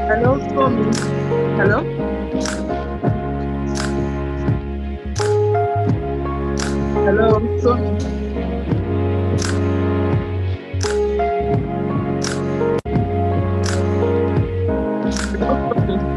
Hello, Tommy. Hello? Hello, Tommy. Hello, Tommy.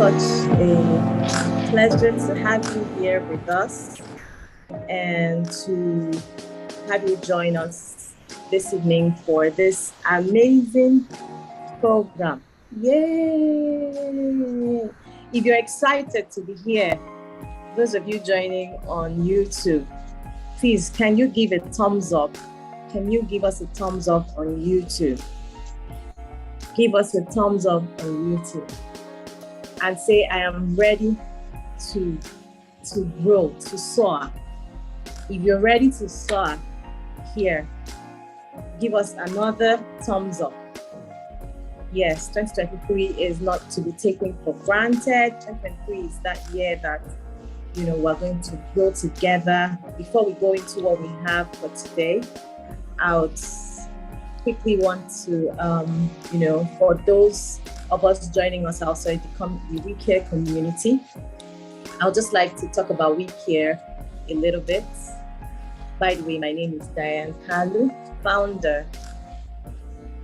such a pleasure to have you here with us and to have you join us this evening for this amazing program. Yay! If you're excited to be here, those of you joining on YouTube, please, can you give a thumbs up? Can you give us a thumbs up on YouTube? Give us a thumbs up on YouTube and say, I am ready to grow, to soar. If you're ready to soar here, give us another thumbs up. Yes, 2023 is not to be taken for granted. 2023 is that year that, we're going to grow together. Before we go into what we have for today, I would quickly want to, for those of us joining us outside the WiCare community, I would just like to talk about WiCare a little bit. By the way, my name is G.R.O.W, founder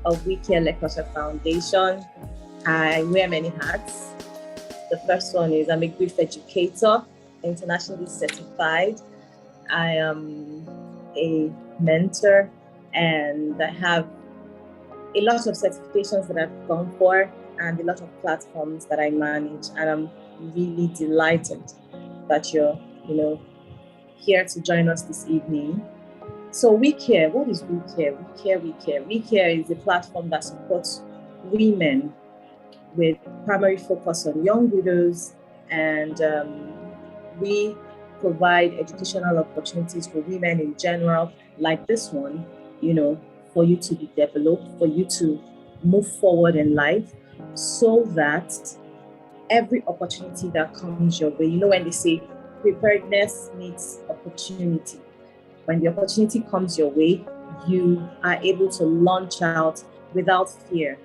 of WiCare Lekota Foundation. I wear many hats. The first one is I'm a grief educator, internationally certified. I am a mentor, and I have a lot of certifications that I've gone for and a lot of platforms that I manage. And I'm really delighted that you're, here to join us this evening. So WiCare, what is WiCare? WiCare is a platform that supports women with primary focus on young widows, and we provide educational opportunities for women in general, like this one, for you to be developed, for you to move forward in life, so that every opportunity that comes your way, when they say preparedness meets opportunity, when the opportunity comes your way, you are able to launch out without fear.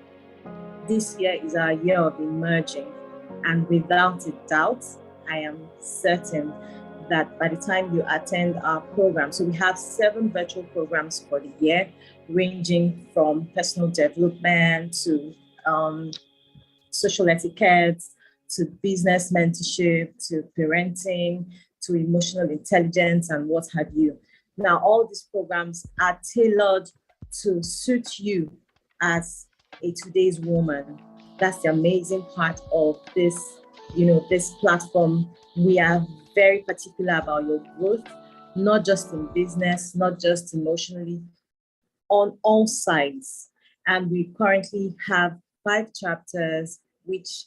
This year is our year of emerging, and without a doubt, I am certain that by the time you attend our program, so we have 7 virtual programs for the year, ranging from personal development to social etiquette, to business mentorship, to parenting, to emotional intelligence, and what have you. Now, all these programs are tailored to suit you as a today's woman. That's the amazing part of this, this platform. We are very particular about your growth, not just in business, not just emotionally, on all sides. And we currently have 5 chapters, which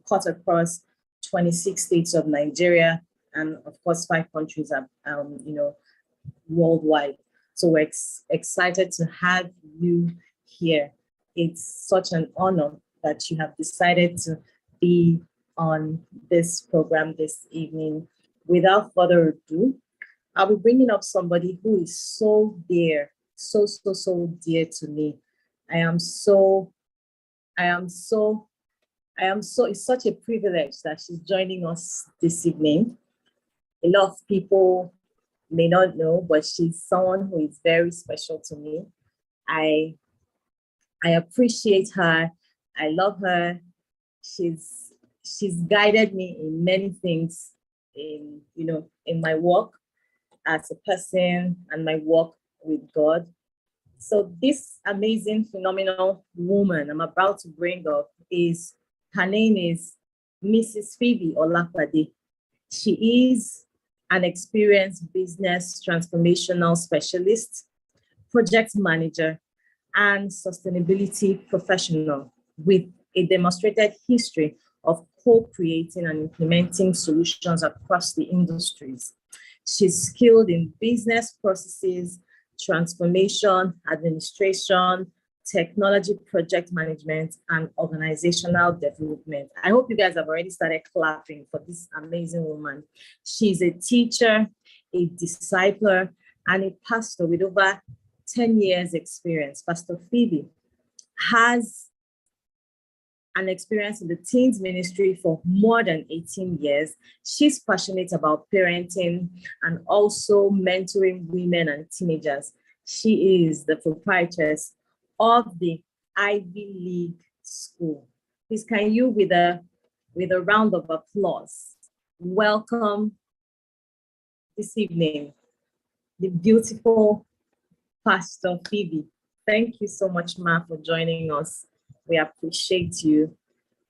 cut across 26 states of Nigeria, and of course 5 countries are, worldwide. So we're excited to have you here. It's such an honor that you have decided to be on this program this evening. Without further ado, I'll be bringing up somebody who is so dear, so dear to me. It's such a privilege that she's joining us this evening. A lot of people may not know, but she's someone who is very special to me. I appreciate her. I love her. She's guided me in many things in my work as a person and my work with God. So this amazing, phenomenal woman I'm about to bring up her name is Mrs. Phoebe Olapade. She is an experienced business transformational specialist, project manager, and sustainability professional with a demonstrated history of co-creating and implementing solutions across the industries. She's skilled in business processes, transformation, administration, technology project management, and organizational development. I hope you guys have already started clapping for this amazing woman. She's a teacher, a discipler, and a pastor with over 10 years experience. Pastor Phoebe has an experience in the teens ministry for more than 18 years. She's passionate about parenting and also mentoring women and teenagers. She is the proprietress of the Ivy League School. Please, can you, with a with a round of applause, welcome this evening the beautiful Pastor Phoebe. Thank you so much, Ma, for joining us. We appreciate you,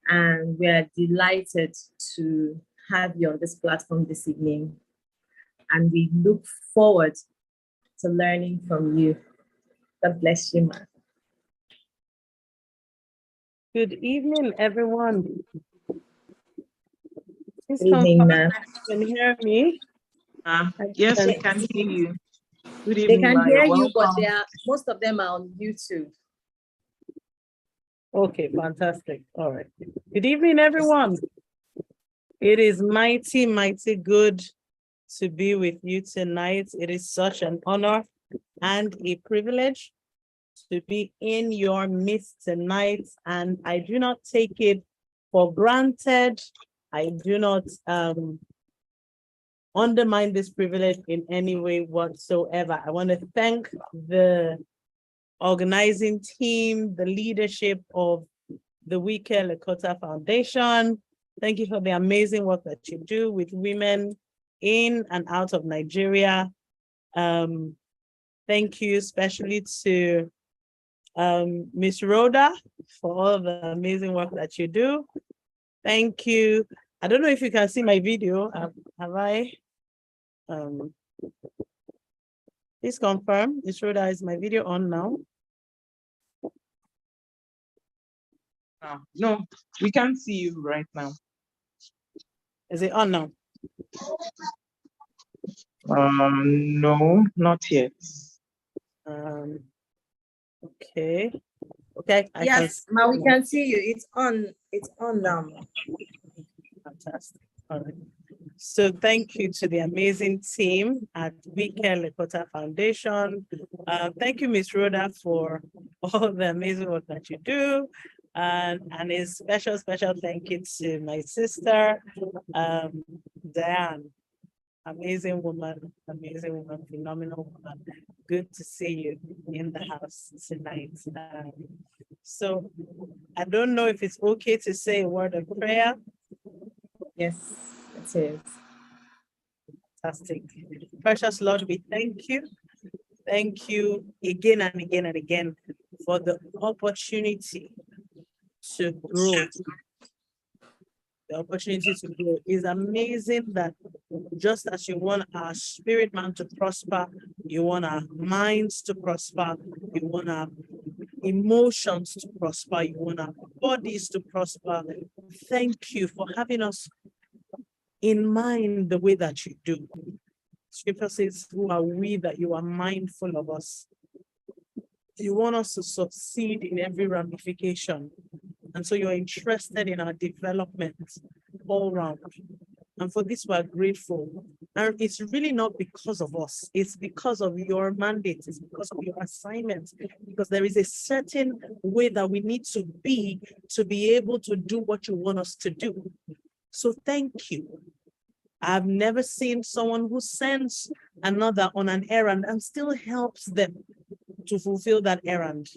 and we are delighted to have you on this platform this evening. And we look forward to learning from you. God bless you, Ma. Good evening, everyone. Please Good evening, Ma. can you hear me? Yes, we can hear you. Good They evening, can Ma. hear You're you, but welcome. most of them are on YouTube. Okay, fantastic. All right. Good evening, everyone. It is mighty, mighty good to be with you tonight. It is such an honor and a privilege to be in your midst tonight, and I do not take it for granted. I do not undermine this privilege in any way whatsoever. I want to thank the organizing team, the leadership of the WiCare Lekota Foundation. Thank you for the amazing work that you do with women in and out of Nigeria. Thank you especially to Ms. Rhoda for all of the amazing work that you do. Thank you. I don't know if you can see my video. Have I? Please confirm. Ms. Rhoda, is my video on now? No, we can't see you right now. Is it on now? No, not yet. Okay. Okay. Yes, Ma, we can see you. It's on. It's on now. Fantastic. All right. So thank you to the amazing team at WiCare Lekota Foundation. Thank you, Ms. Rhoda, for all the amazing work that you do. And a special thank you to my sister, Diane. Amazing woman, phenomenal woman. Good to see you in the house tonight. So I don't know if it's okay to say a word of prayer. Yes, it is. Fantastic. Precious Lord, we thank you. Thank you again and again and again for the opportunity to grow. The opportunity to grow is amazing that just as you want our spirit man to prosper, you want our minds to prosper, you want our emotions to prosper, you want our bodies to prosper. Thank you for having us in mind the way that you do. Scripture says, who are we that you are mindful of us? You want us to succeed in every ramification. And so you're interested in our development all around. And for this, we're grateful. And it's really not because of us. It's because of your mandate. It's because of your assignment. Because there is a certain way that we need to be able to do what you want us to do. So thank you. I've never seen someone who sends another on an errand and still helps them to fulfill that errand.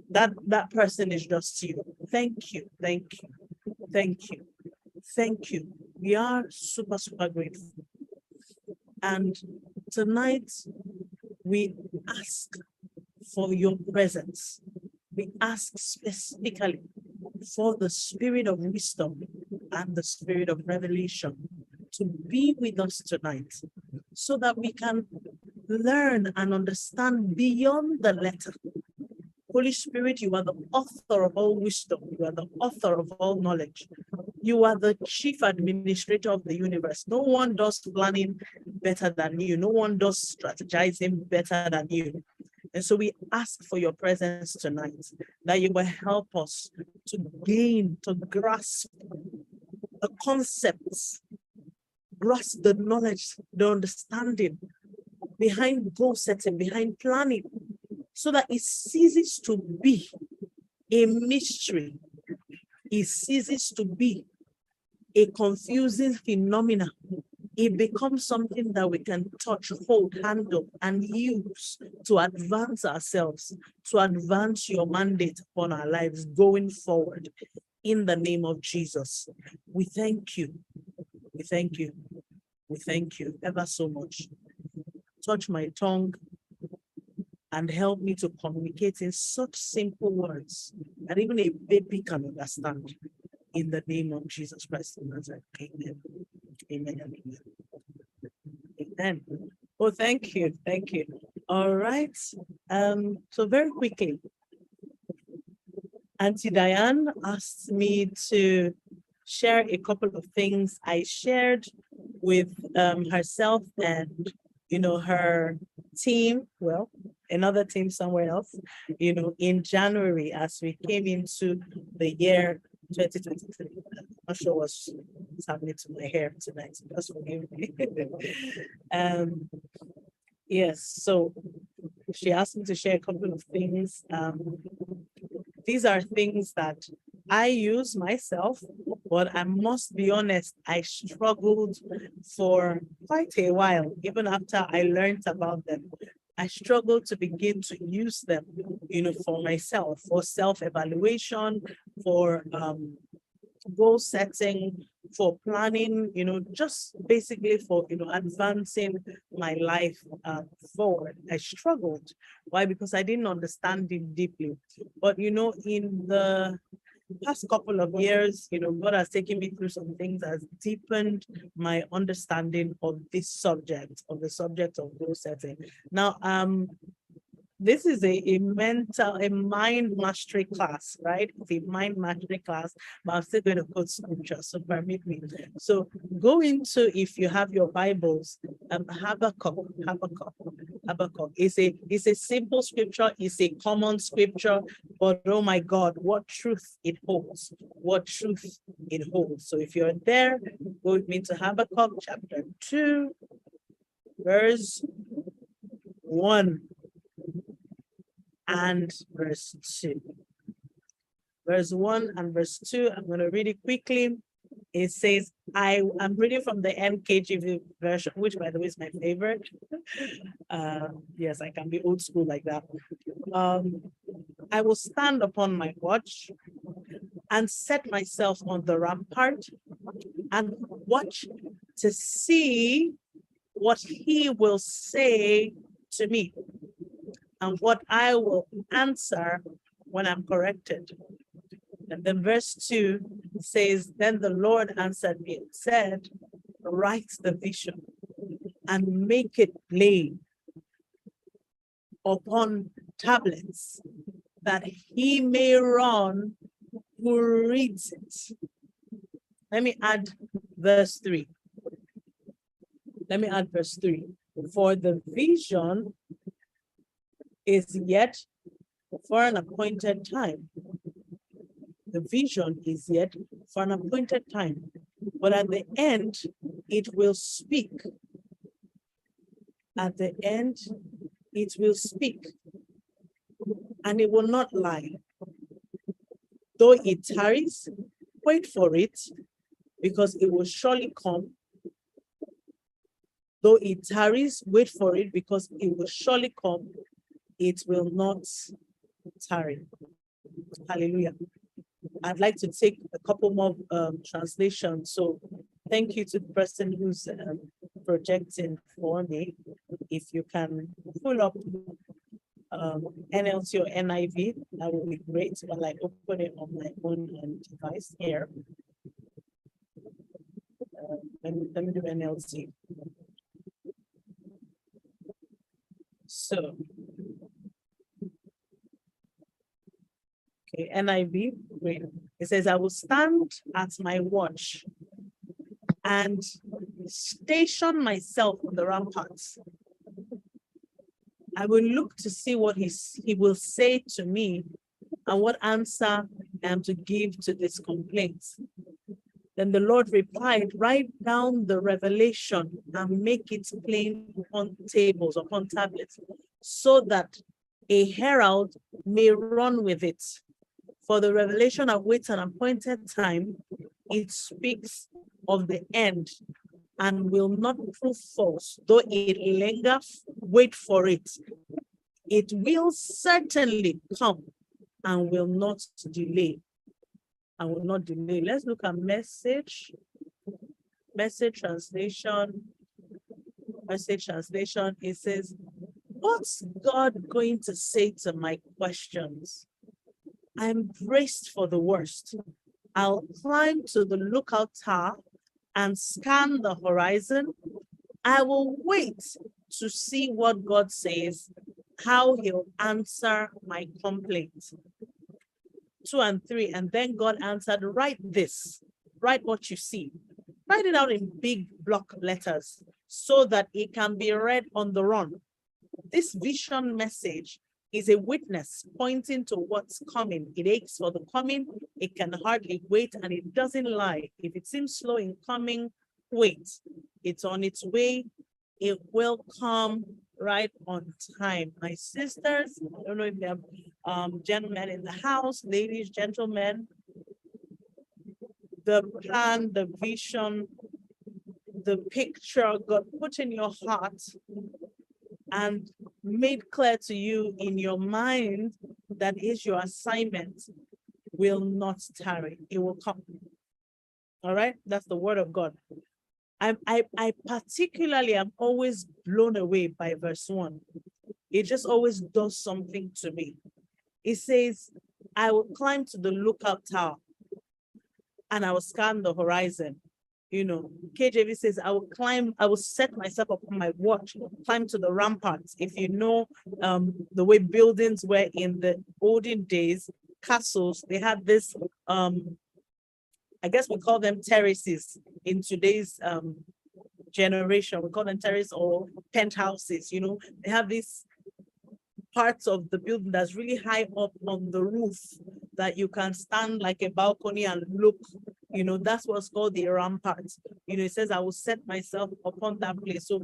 That person is just you. Thank you, thank you, thank you, thank you. We are super, super grateful. And tonight, we ask for your presence. We ask specifically for the spirit of wisdom and the spirit of revelation to be with us tonight so that we can learn and understand beyond the letter. Holy Spirit, you are the author of all wisdom. You are the author of all knowledge. You are the chief administrator of the universe. No one does planning better than you. No one does strategizing better than you. And so we ask for your presence tonight, that you will help us to gain, to grasp the concepts, grasp the knowledge, the understanding behind goal setting, behind planning, so that it ceases to be a mystery. It ceases to be a confusing phenomenon. It becomes something that we can touch, hold, handle, and use to advance ourselves, to advance your mandate upon our lives going forward. in the name of Jesus. We thank you. We thank you. We thank you ever so much. Touch my tongue and help me to communicate in such simple words that even a baby can understand. In the name of Jesus Christ. Amen. Amen. Amen. Amen. Oh, thank you. Thank you. All right. So very quickly, Auntie Diane asked me to share a couple of things I shared with herself and her team, well, another team somewhere else, in January as we came into the year 2023. I'm not sure what's happening to my hair tonight, so just forgive me. Yes, so she asked me to share a couple of things. These are things that I use myself, but I must be honest, I struggled for quite a while, even after I learned about them. I struggled to begin to use them, for myself, for self-evaluation, for goal setting, for planning, just basically for, advancing my life forward. I struggled. Why? Because I didn't understand it deeply. But, in the past couple of years, God has taken me through some things that has deepened my understanding of this subject, of the subject of goal setting. Now, this is a mind mastery class, right? It's a mind mastery class, but I'm still going to quote scripture, so permit me. So go into, if you have your Bibles, Habakkuk. It's a simple scripture, it's a common scripture, but oh my God, what truth it holds, what truth it holds. So if you're there, go with me to Habakkuk chapter 2, verse 1. And verse 2. Verse 1 and verse 2, I'm going to read it quickly. It says, I'm reading from the NKJV version, which by the way is my favorite. Yes, I can be old school like that. I will stand upon my watch and set myself on the rampart and watch to see what he will say to me and what I will answer when I'm corrected. And then verse 2 says, then the Lord answered me and said, write the vision and make it plain upon tablets that he may run who reads it. Let me add verse 3. For the vision is yet for an appointed time. The vision is yet for an appointed time, but at the end, it will speak. At the end, it will speak, and it will not lie. Though it tarries, wait for it, because it will surely come. Though it tarries, wait for it, because it will surely come. It will not tarry. Hallelujah. I'd like to take a couple more translations. So thank you to the person who's projecting for me. If you can pull up NLT or NIV, that would be great while I open it on my own device here. Let me do NLT. So, okay, NIV, great. It says, I will stand at my watch and station myself on the ramparts. I will look to see what he will say to me and what answer I am to give to this complaint. Then the Lord replied, write down the revelation and make it plain upon tables, upon tablets, so that a herald may run with it. For the revelation awaits an appointed time. It speaks of the end and will not prove false. Though it linger, wait for it. It will certainly come and will not delay. I will not delay. Let's look at message translation. Message translation, it says, what's God going to say to my questions? I'm braced for the worst. I'll climb to the lookout tower and scan the horizon. I will wait to see what God says, how he'll answer my complaint. 2 and 3, and then God answered, write this, write what you see. Write it out in big block letters so that it can be read on the run. This vision message is a witness pointing to what's coming. It aches for the coming, it can hardly wait, and it doesn't lie. If it seems slow in coming, wait. It's on its way. It will come right on time. My sisters, I don't know if there are gentlemen in the house, ladies, gentlemen, the plan, the vision, the picture God put in your heart and made clear to you in your mind that is your assignment will not tarry. It will come. All right, that's the word of God. I particularly am always blown away by verse 1. It just always does something to me. It says, I will climb to the lookout tower and I will scan the horizon. You know, KJV says, I will set myself up on my watch, climb to the ramparts. If you know the way buildings were in the olden days, castles, they had this, I guess we call them terraces in today's generation. We call them terraces or penthouses, you know. They have these parts of the building that's really high up on the roof that you can stand like a balcony and look, you know, that's what's called the ramparts. You know, it says, I will set myself upon that place. So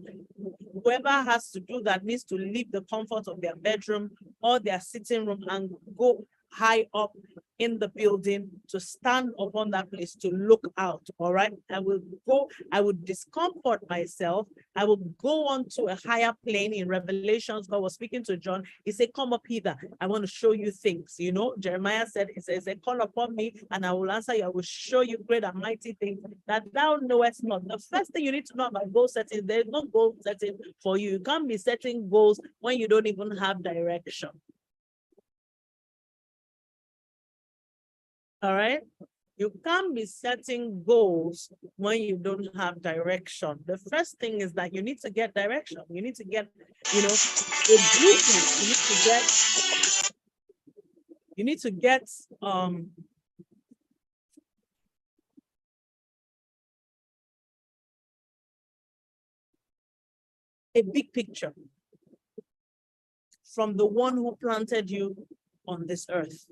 whoever has to do that needs to leave the comfort of their bedroom or their sitting room and go high up in the building to stand upon that place to look out. All right. I would discomfort myself. I will go on to a higher plane. In Revelations, God was speaking to John. He said, come up hither. I want to show you things. You know, Jeremiah said, it says, call upon me and I will answer you. I will show you great and mighty things that thou knowest not. The first thing you need to know about goal setting, there's no goal setting for you. You can't be setting goals when you don't even have direction. All right. You can't be setting goals when you don't have direction. The first thing is that you need to get direction. You need to get, you know, a blueprint. You need to get a big picture from the one who planted you on this earth.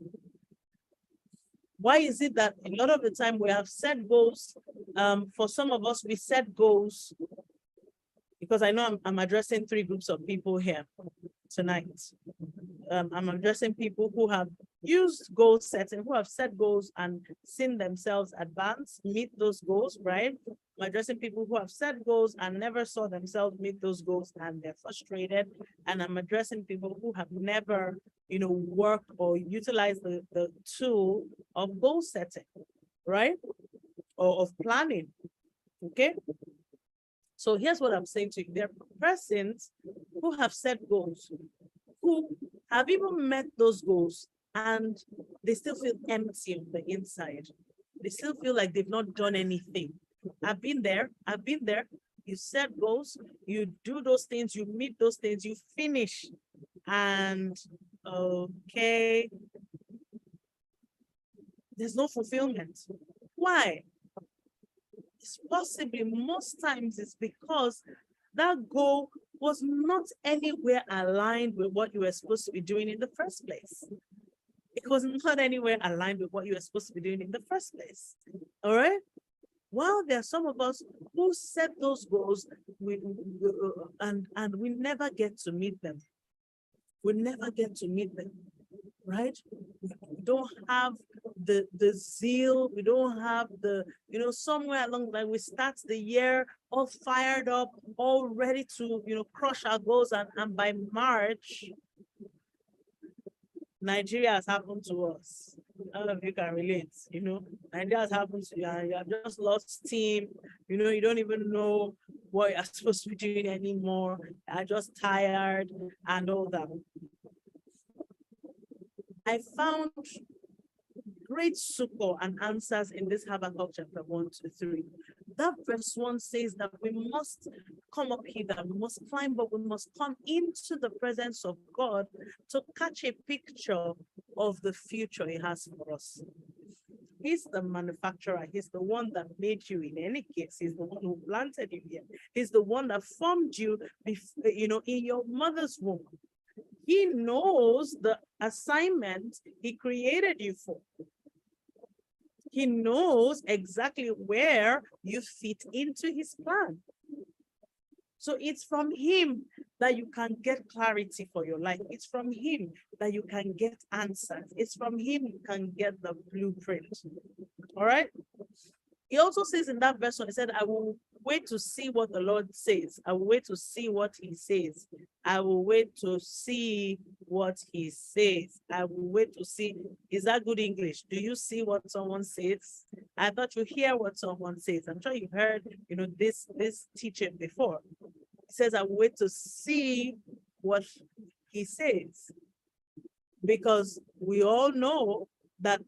Why is it that a lot of the time we have set goals? For some of us, we set goals because I know I'm addressing 3 groups of people here tonight. I'm addressing people who have used goal setting, who have set goals and seen themselves advance, meet those goals, right? I'm addressing people who have set goals and never saw themselves meet those goals and they're frustrated. And I'm addressing people who have never, you know, worked or utilized the tool of goal setting, right? Or of planning, okay? So here's what I'm saying to you. There are persons who have set goals, who have even met those goals and they still feel empty on the inside. They still feel like they've not done anything. I've been there. You set goals, you do those things, you meet those things, you finish. And okay, there's no fulfillment. Why? It's possibly most times it's because that goal was not anywhere aligned with what you were supposed to be doing in the first place. It was not anywhere aligned with what you were supposed to be doing in the first place. All right? Well, there are some of us who set those goals and we never get to meet them. We never get to meet them, right? We don't have the zeal, we don't have the, you know, somewhere along the line, we start the year all fired up, all ready to, you know, crush our goals, and by March, Nigeria has happened to us. All of you can relate, Nigeria has happened to you, and you have just lost steam, you don't even know what you're supposed to be doing anymore. You're just tired and all that. I found great succor and answers in this Habakkuk chapter 1-3. That verse 1 says that we must come up hither, we must climb, but we must come into the presence of God to catch a picture of the future He has for us. He's the manufacturer. He's the one that made you in any case. He's the one who planted you here. He's the one that formed you, in your mother's womb. He knows the assignment He created you for. He knows exactly where you fit into His plan. So it's from Him that you can get clarity for your life. It's from Him that you can get answers. It's from Him you can get the blueprint. All right? He also says in that verse, He said, I will wait to see what the Lord says. I will wait to see what He says. I will wait to see what He says. I will wait to see. Is that good English? Do you see what someone says? I thought you hear what someone says. I'm sure you've heard, this teaching before. He says, I will wait to see what He says. Because we all know that,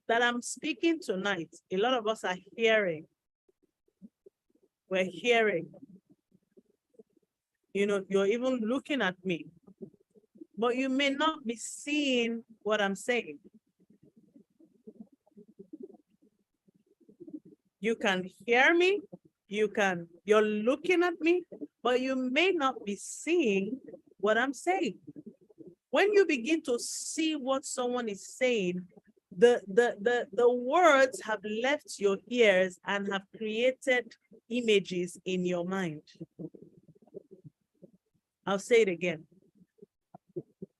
that I'm speaking tonight. A lot of us are hearing. We're hearing. You're even looking at me, but you may not be seeing what I'm saying. You can hear me, you're looking at me, but you may not be seeing what I'm saying. When you begin to see what someone is saying, the words have left your ears and have created images in your mind. I'll say it again.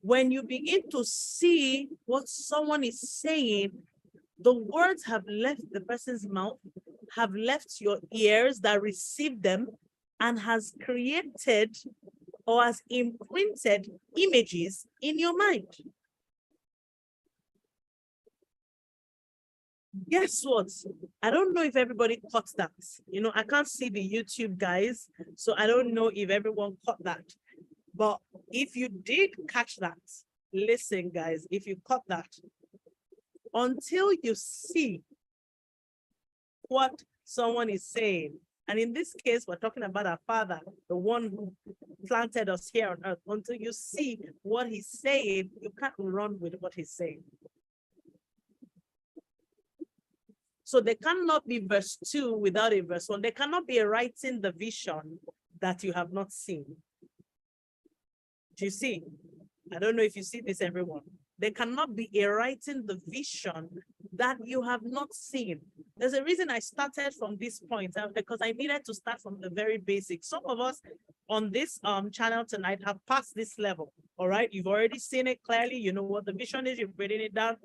When you begin to see what someone is saying, the words have left the person's mouth, have left your ears that receive them, and has created or has imprinted images in your mind. Guess what? I don't know if everybody caught that. I can't see the YouTube guys, so I don't know if everyone caught that. But if you did catch that, listen, guys, if you caught that, until you see what someone is saying, and in this case, we're talking about our Father, the one who planted us here on earth, until you see what He's saying, you can't run with what He's saying. So there cannot be verse 2 without a verse 1. There cannot be a writing the vision that you have not seen. Do you see? I don't know if you see this, everyone. There cannot be a writing the vision that you have not seen. There's a reason I started from this point, because I needed to start from the very basics. Some of us on this channel tonight have passed this level. All right, you've already seen it clearly. You know what the vision is. You've written it down.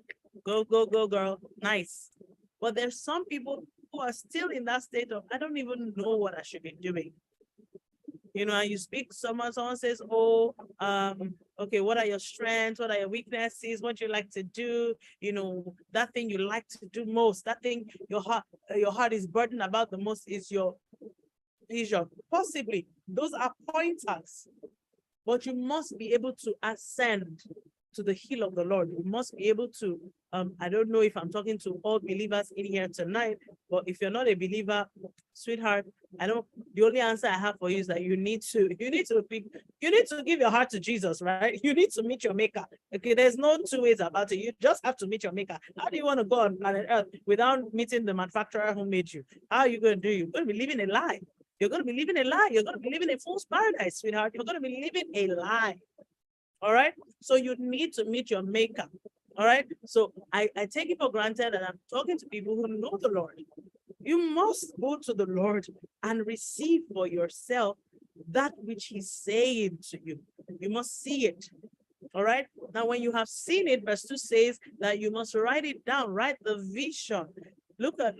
Go, go, go, girl. Nice. But there's some people who are still in that state of, I don't even know what I should be doing. And you speak, someone says, oh, okay, what are your strengths? What are your weaknesses? What you like to do? That thing you like to do most, that thing your heart is burdened about the most is your vision. Possibly, those are pointers, but you must be able to ascend to the hill of the Lord. You must be able to, I don't know if I'm talking to all believers in here tonight, but if you're not a believer, sweetheart, the only answer I have for you is that you need to give your heart to Jesus, right? You need to meet your maker. Okay, there's no two ways about it. You just have to meet your maker. How do you want to go on planet Earth without meeting the manufacturer who made you? How are you going to do? You're going to be living a lie. You're going to be living a lie. You're going to be living a false paradise, sweetheart. You're going to be living a lie. All right. So you need to meet your maker. All right. So I take it for granted that I'm talking to people who know the Lord. You must go to the Lord and receive for yourself that which He's saying to you. You must see it. All right. Now, when you have seen it, verse 2 says that you must write it down, write the vision. Look at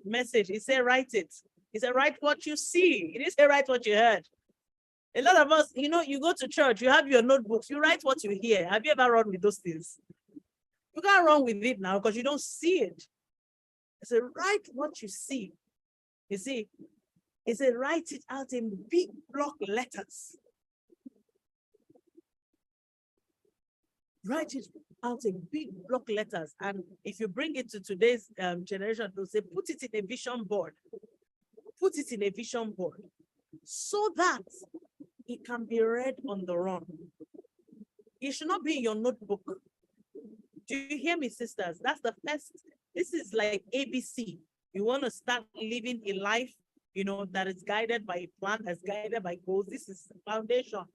message. It said write it. It said write what you see. It didn't say write what you heard. A lot of us, you go to church, you have your notebooks, you write what you hear. Have you ever run with those things? You can't run with it now because you don't see it. I said, write what you see. You see, he said, write it out in big block letters. Write it out in big block letters. And if you bring it to today's generation, they'll say, put it in a vision board. Put it in a vision board so that it can be read on the run. It should not be in your notebook. Do you hear me, sisters? That's the first. This is like ABC. You want to start living a life, you know, that is guided by a plan, that's guided by goals. This is the foundation.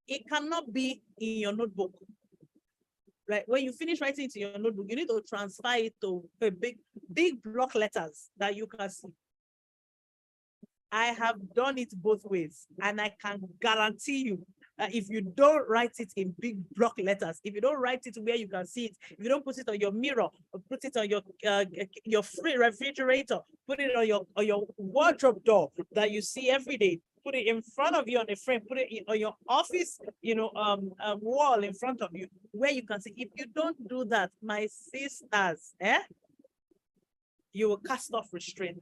It cannot be in your notebook. Right? When you finish writing it in your notebook, you need to transfer it to a big block letters that you can see. I have done it both ways, and I can guarantee you that if you don't write it in big block letters, if you don't write it where you can see it, if you don't put it on your mirror, or put it on your free refrigerator, put it on your wardrobe door that you see every day, put it in front of you on a frame, put it on your office, you know, wall in front of you where you can see. If you don't do that, my sisters, you will cast off restraint.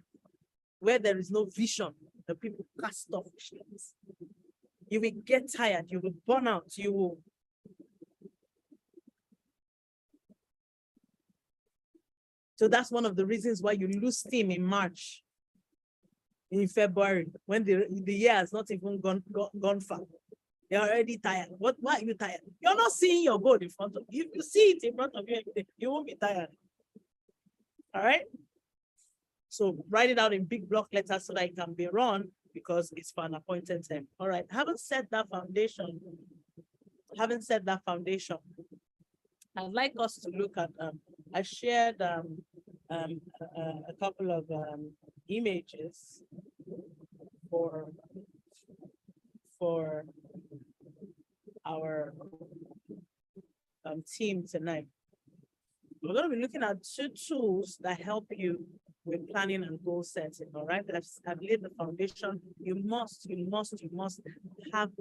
Where there is no vision, the people cast off restraints. You will get tired, you will burn out, you will. So that's one of the reasons why you lose steam in March, in February, when the year has not even gone far. You're already tired. Why are you tired? You're not seeing your goal in front of you. If you see it in front of you, you won't be tired. All right? So write it out in big block letters so that it can be run, because it's for an appointed time. All right, having said that foundation, I'd like us to look at, I shared a couple of images for our team tonight. We're going to be looking at 2 tools that help you with planning and goal setting. All right, I've laid the foundation. You must have,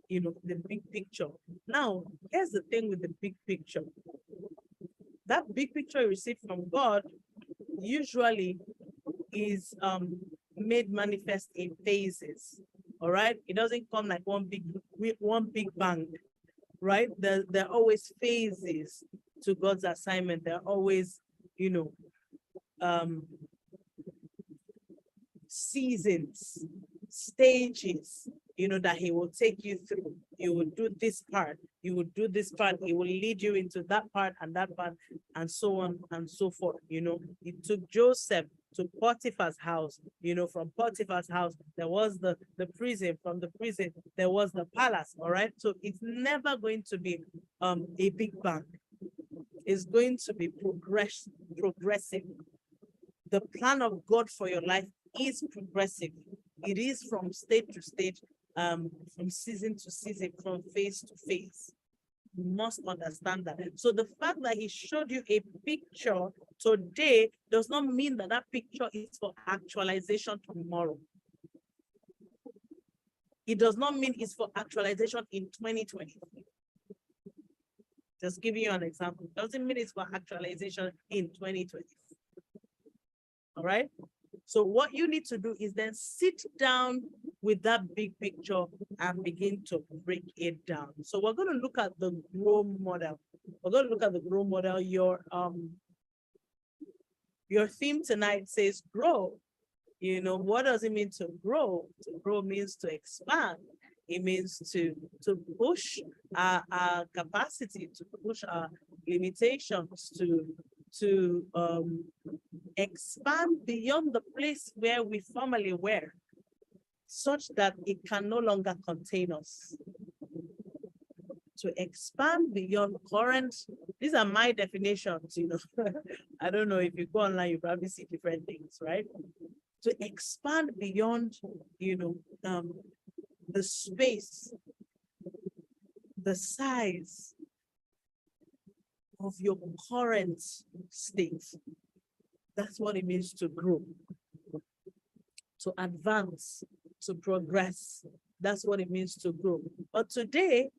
you know, the big picture. Now, here's the thing with the big picture. That big picture you receive from God usually is made manifest in phases. All right, it doesn't come like one big bang. Right, there are always phases to God's assignment. There are always, you know, seasons, stages, you know, that he will take you through. You will do this part, you will do this part, he will lead you into that part, and so on and so forth. You know, it took Joseph to Potiphar's house. You know, from Potiphar's house, there was the prison. From the prison, there was the palace. All right. So it's never going to be a big bang. It's going to be progressive. The plan of God for your life is progressive. It is from stage to stage, from season to season, from phase to phase. You must understand that. So the fact that he showed you a picture today does not mean that that picture is for actualization tomorrow. It does not mean it's for actualization in 2020. Just giving you an example. Doesn't mean it's for actualization in 2020. All right. So what you need to do is then sit down with that big picture and begin to break it down. So we're going to look at the G.R.O.W model. We're going to look at the G.R.O.W model. Your theme tonight says grow. You know, what does it mean to grow? To grow means to expand. It means to push our capacity, to push our limitations, to expand beyond the place where we formerly were, such that it can no longer contain us. To expand beyond current, these are my definitions, you know. I don't know, if you go online, you probably see different things, right? To expand beyond, you know, the space, the size of your current state. That's what it means to grow, to advance, to progress. That's what it means to grow. But today,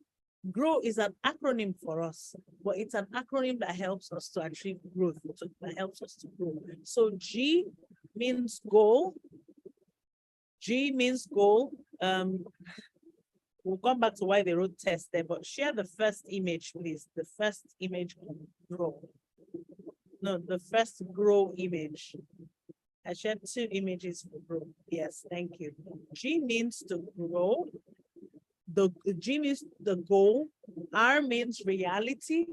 GROW is an acronym for us, but it's an acronym that helps us to achieve growth, that helps us to grow. So G means goal. G means goal. We'll come back to why they wrote test there, but share the first image, please. The first image of GROW. No, the first GROW image. I shared 2 images for GROW. Yes, thank you. G means to grow. The G means the goal. R means reality.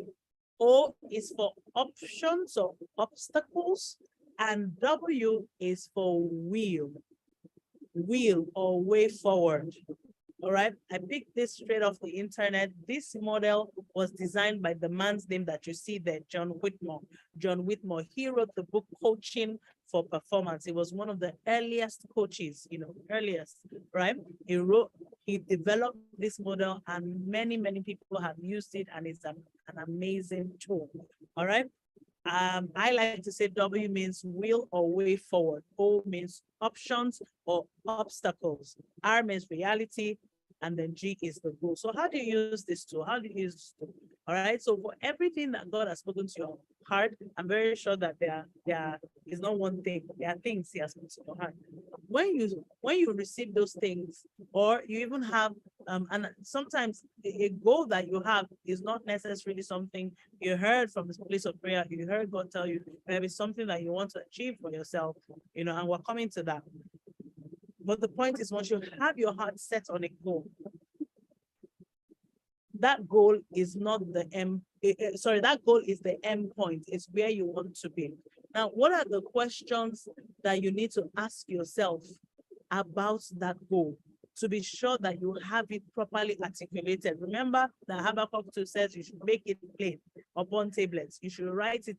O is for options or obstacles. And W is for will or way forward. All right, I picked this straight off the internet. This model was designed by the man's name that you see there, John Whitmore. John Whitmore, he wrote the book Coaching for Performance. He was one of the earliest coaches, earliest, right? He developed this model, and many people have used it, and it's an amazing tool. All right. I like to say W means will or way forward. O means options or obstacles. R means reality. And then G is the goal. So how do you use this tool? How do you use this tool? All right. So for everything that God has spoken to your heart, I'm very sure that there is not one thing. There are things He has put in your heart. When you receive those things, or you even have, and sometimes a goal that you have is not necessarily something you heard from this place of prayer. You heard God tell you maybe something that you want to achieve for yourself, and we're coming to that. But the point is, once you have your heart set on a goal, that goal is not the that goal is the end point. It's where you want to be. Now, what are the questions that you need to ask yourself about that goal to be sure that you have it properly articulated? Remember that Habakkuk 2 says you should make it plain upon tablets. You should write it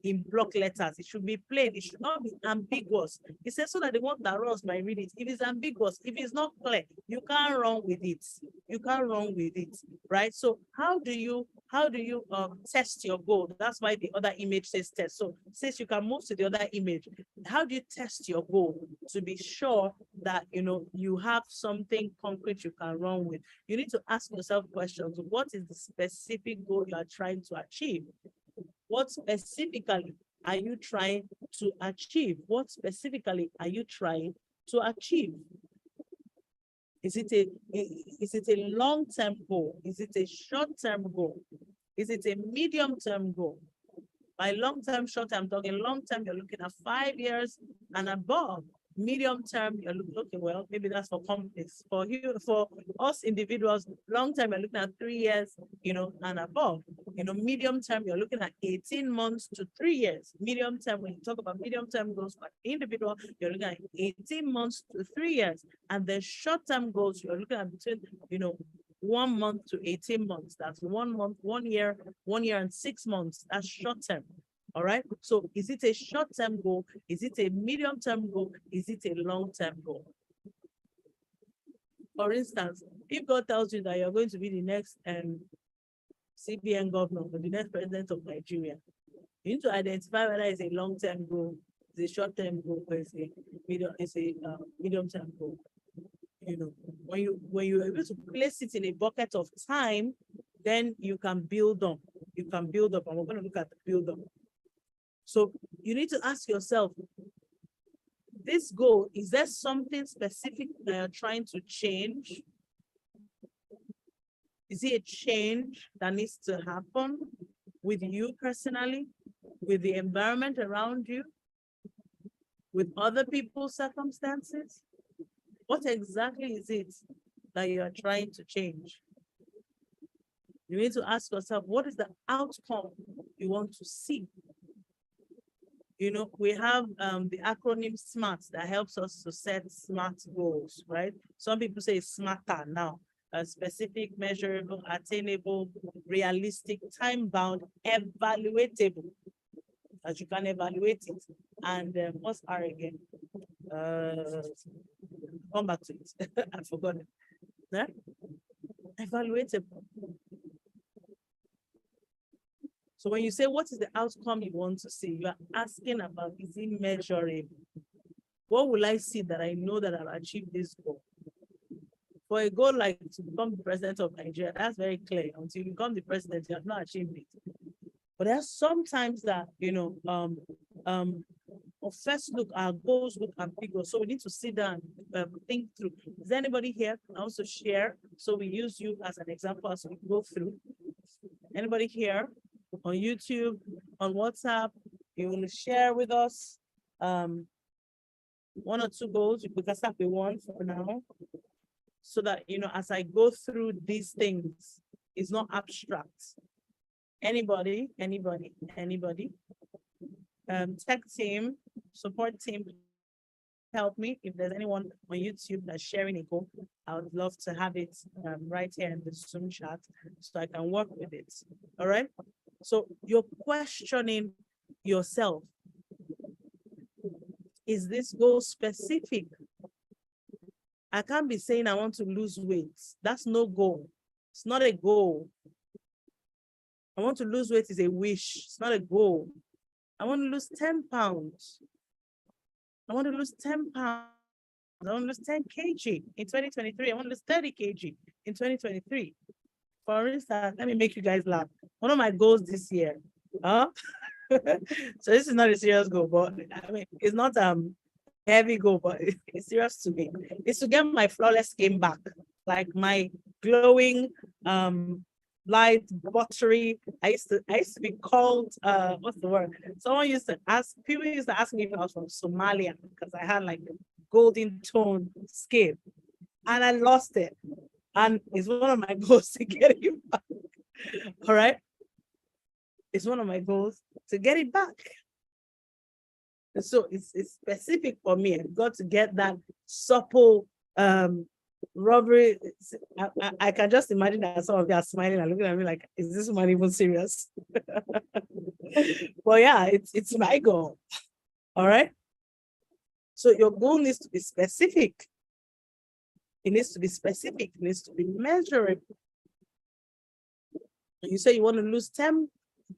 in block letters. It should be plain. It should not be ambiguous. It says so that the one that runs might read it. If it's ambiguous, if it's not clear, you can't run with it. You can't run with it, right? So how do you test your goal? That's why the other image says test. So since you can move to the other image, how do you test your goal to be sure that you have something concrete you can run with? You need to ask yourself questions. What is the specific goal you are trying to achieve? What specifically are you trying to achieve? What specifically are you trying to achieve? Is it a long-term goal? Is it a short-term goal? Is it a medium-term goal? By long-term, short-term, I'm talking long-term, you're looking at 5 years and above. Medium-term, you're looking, well, maybe that's for companies. For us individuals, long-term, you're looking at 3 years, and above. Medium-term, you're looking at 18 months to 3 years. Medium-term, when you talk about medium-term goals for individual, you're looking at 18 months to 3 years. And the short-term goals, you're looking at between, 1 month to 18 months. That's 1 month, 1 year, 1 year and 6 months. That's short-term. All right. So is it a short-term goal? Is it a medium-term goal? Is it a long-term goal? For instance, if God tells you that you're going to be the next CBN governor or the next president of Nigeria, you need to identify whether it's a long-term goal, it's a short-term goal, or it's a medium-term goal. When you're able to place it in a bucket of time, then you can build up. You can build up, and we're going to look at the build up. So you need to ask yourself, this goal, is there something specific that you're trying to change? Is it a change that needs to happen with you personally, with the environment around you, with other people's circumstances? What exactly is it that you are trying to change? You need to ask yourself, what is the outcome you want to see? We have the acronym SMART that helps us to set SMART goals, right? Some people say SMARTer now. Specific, measurable, attainable, realistic, time-bound, evaluatable, as you can evaluate it. And what's R again? Come back to it. I forgot it. Yeah? Evaluatable. So when you say, what is the outcome you want to see? You are asking about, is it measurable? What will I see that I know that I'll achieve this goal? for a goal like to become the president of Nigeria, that's very clear. Until you become the president, you have not achieved it. But there's sometimes that, on first look, our goals look ambiguous. So we need to sit down and think through. Is there anybody here who wants to share? So we use you as an example as we go through. Anybody here on YouTube, on WhatsApp, you will share with us one or two goals. We can start with one for now. So that, as I go through these things, it's not abstract. Anybody? Tech team, support team, help me. If there's anyone on YouTube that's sharing a goal, I would love to have it right here in the Zoom chat so I can work with it. All right. So you're questioning yourself. Is this goal specific? I can't be saying I want to lose weight. That's no goal. It's not a goal. I want to lose weight is a wish. It's not a goal. I want to lose 10 pounds. I want to lose 10 pounds. I want to lose 10 kg in 2023. I want to lose 30 kg in 2023. For instance, let me make you guys laugh. One of my goals this year, so this is not a serious goal, but I mean, it's not heavy goal, but it's serious to me. It's to get my flawless skin back, like my glowing, light, buttery. I used to be called what's the word? People used to ask me if I was from Somalia because I had like golden tone skin, and I lost it. And it's one of my goals to get it back. All right, it's one of my goals to get it back. And so it's specific for me. I've got to get that supple robbery. I can just imagine that some of you are smiling and looking at me like, is this one even serious? Well, yeah, it's my goal. All right. So your goal needs to be specific. It needs to be specific. It needs to be measurable. You say you want to lose 10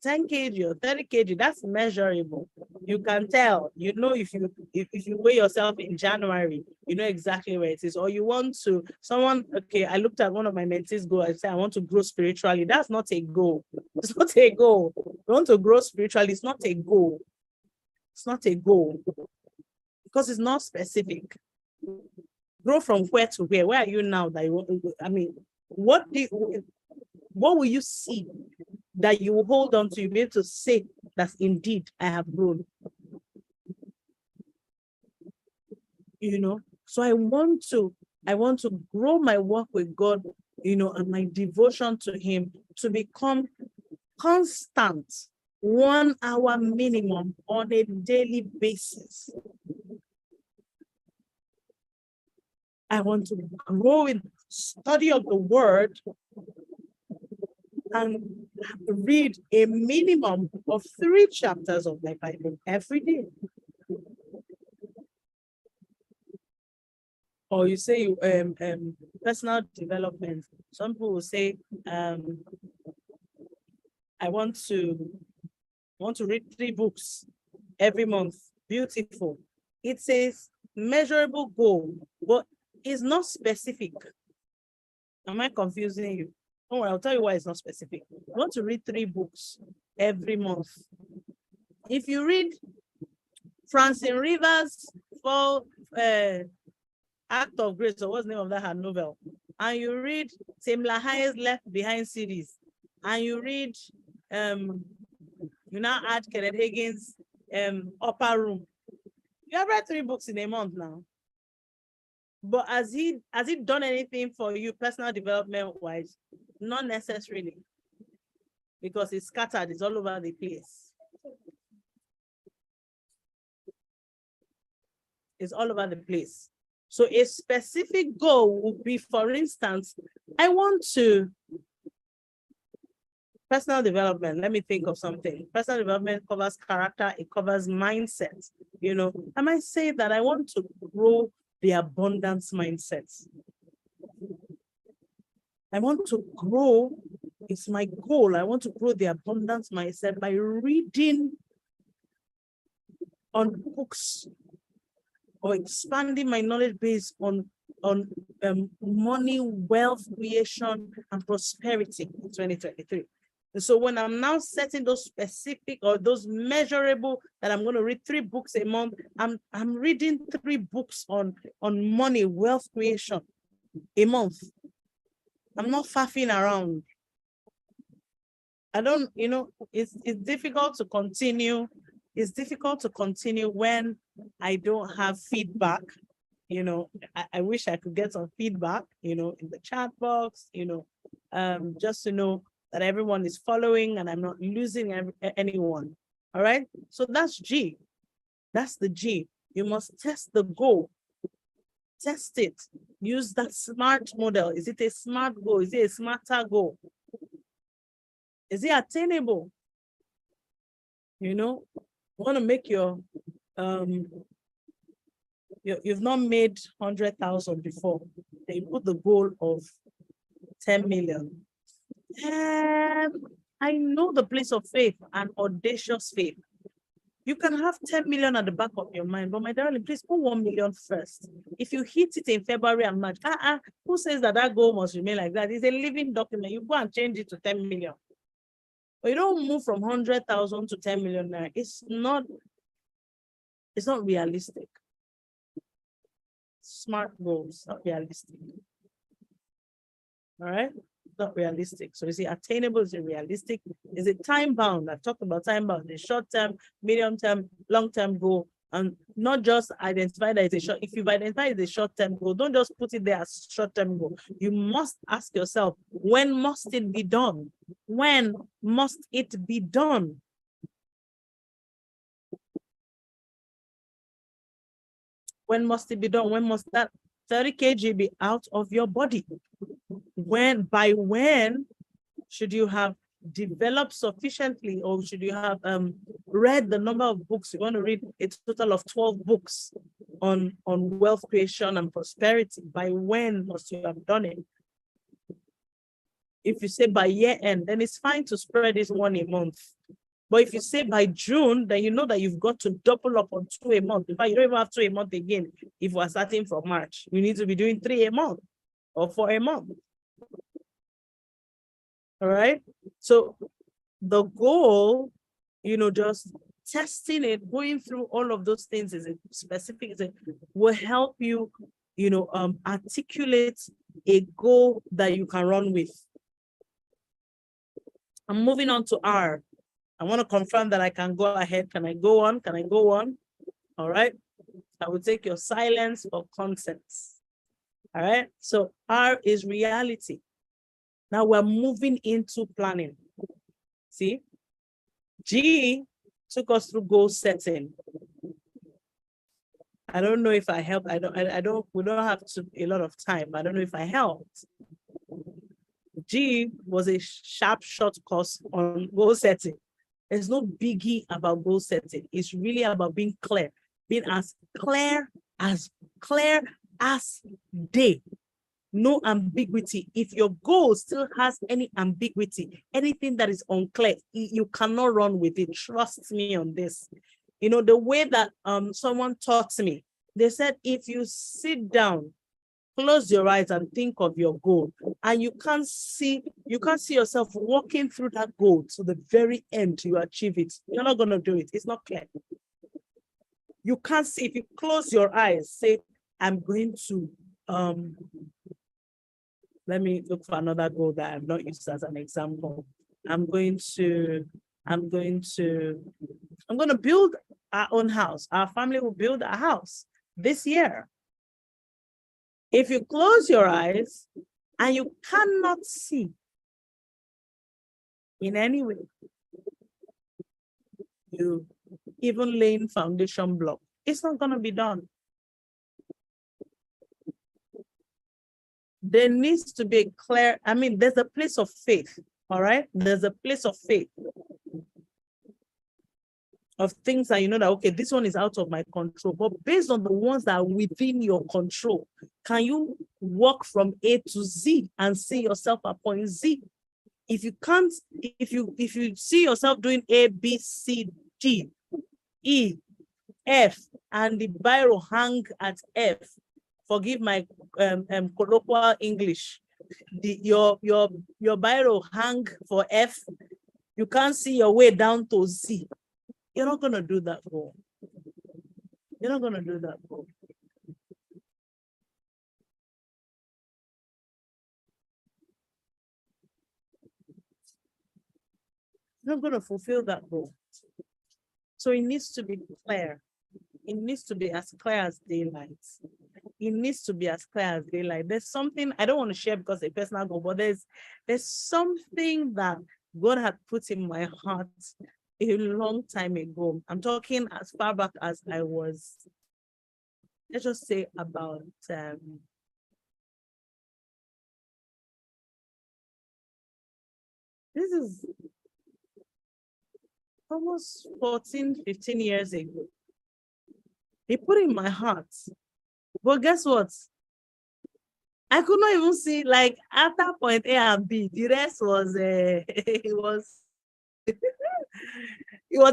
kg or 30 kg, that's measurable. You can tell, if you weigh yourself in January, you know exactly where it is. Or you want to, I looked at one of my mentees goal, I said, I want to grow spiritually. That's not a goal. It's not a goal. You want to grow spiritually, it's not a goal. It's not a goal. Because it's not specific. Grow from where to where? Where are you now? What will you see that you will hold on to, be able to say that indeed I have grown? So I want to grow my work with God, and my devotion to Him to become constant, 1 hour minimum on a daily basis. I want to grow in study of the word and read a minimum of 3 chapters of my Bible every day. Or you say personal development. Some people will say, I want to read 3 books every month. Beautiful. It's a measurable goal, but it's not specific. Am I confusing you? Oh, I'll tell you why it's not specific. You want to read 3 books every month. If you read Francine Rivers' Act of Grace, or what's the name of that her novel, and you read Tim LaHaye's Left Behind series, and you read you now add Kenneth Hagin's Upper Room, you have read 3 books in a month now. But has he done anything for you personal development wise? Not necessarily, because it's scattered, it's all over the place. It's all over the place. So a specific goal would be, for instance, I want to personal development. Let me think of something. Personal development covers character, it covers mindset. I might say that I want to grow the abundance mindset. I want to grow, it's my goal. I want to grow the abundance mindset by reading on books or expanding my knowledge base on money, wealth creation, and prosperity in 2023. And so when I'm now setting those specific or those measurable that I'm going to read 3 books a month, I'm reading 3 books on money, wealth creation a month. I'm not faffing around. I don't, it's difficult to continue. It's difficult to continue when I don't have feedback. I wish I could get some feedback, in the chat box, just to know that everyone is following and I'm not losing anyone. All right. So that's G. That's the G. You must test the goal. Test it. Use that SMART model. Is it a SMART goal? Is it a smarter goal? Is it attainable? Want to make your you've not made 100,000 before. They put the goal of 10 million. I know the place of faith and audacious faith. You can have 10 million at the back of your mind, but my darling, please put 1 million first. If you hit it in February and March, who says that goal must remain like that? It's a living document. You go and change it to 10 million. But you don't move from 100,000 to 10 million. It's not realistic. Smart goals, not realistic. All right, not realistic. So is it attainable? Is it realistic? Is it time bound? I've talked about time bound, the short term, medium term, long term goal, and not just identify that it's a short. If you've identified the short term goal, don't just put it there as short term goal. You must ask yourself, when must it be done? When must it be done? When must it be done? When must that 30 kg be out of your body? By when should you have developed sufficiently, or should you have read the number of books? You want to read a total of 12 books on wealth creation and prosperity. By when must you have done it? If you say by year end, then it's fine to spread this 1 a month. But if you say by June, then you know that you've got to double up on 2 a month. In fact, you don't even have 2 a month again. If we're starting from March, you need to be doing 3 a month or 4 a month. All right. So the goal, just testing it, going through all of those things is a specific, will help you, articulate a goal that you can run with. I'm moving on to R. I want to confirm that I can go ahead. Can I go on? Can I go on? All right. I will take your silence for consent. All right. So R is reality. Now we're moving into planning. See, G took us through goal setting. I don't know if I helped. We don't have a lot of time. I don't know if I helped. G was a sharp, short course on goal setting. There's no biggie about goal setting. It's really about being clear, being as clear as day. No ambiguity. If your goal still has any ambiguity, anything that is unclear, you cannot run with it. Trust me on this. The way that someone taught me, they said, if you sit down, close your eyes and think of your goal, and you can't see yourself walking through that goal to the very end, you achieve it. You're not going to do it. It's not clear. You can't see. If you close your eyes, say, I'm going to, let me look for another goal that I've not used as an example. I'm going to build our own house. Our family will build a house this year. If you close your eyes and you cannot see in any way, you even laying foundation block, it's not going to be done. There needs to be a clear, there's a place of faith, all right? There's a place of faith of things that that, okay, this one is out of my control, but based on the ones that are within your control, can you walk from A to Z and see yourself at point Z? If you can't, if you see yourself doing A, B, C, D, E, F, and the biro hang at F, forgive my colloquial English. Your biro hang for F. You can't see your way down to Z. You're not gonna do that, bro. You're not gonna do that, bro. You're not gonna fulfill that goal. So it needs to be clear. It needs to be as clear as daylight. It needs to be as clear as daylight. There's something I don't want to share because it's a personal goal, but there's something that God had put in my heart a long time ago. I'm talking as far back as I was, let's just say about this is almost 14, 15 years ago. He put in my heart. But guess what? I could not even see, like, after point A and B, the rest was, it was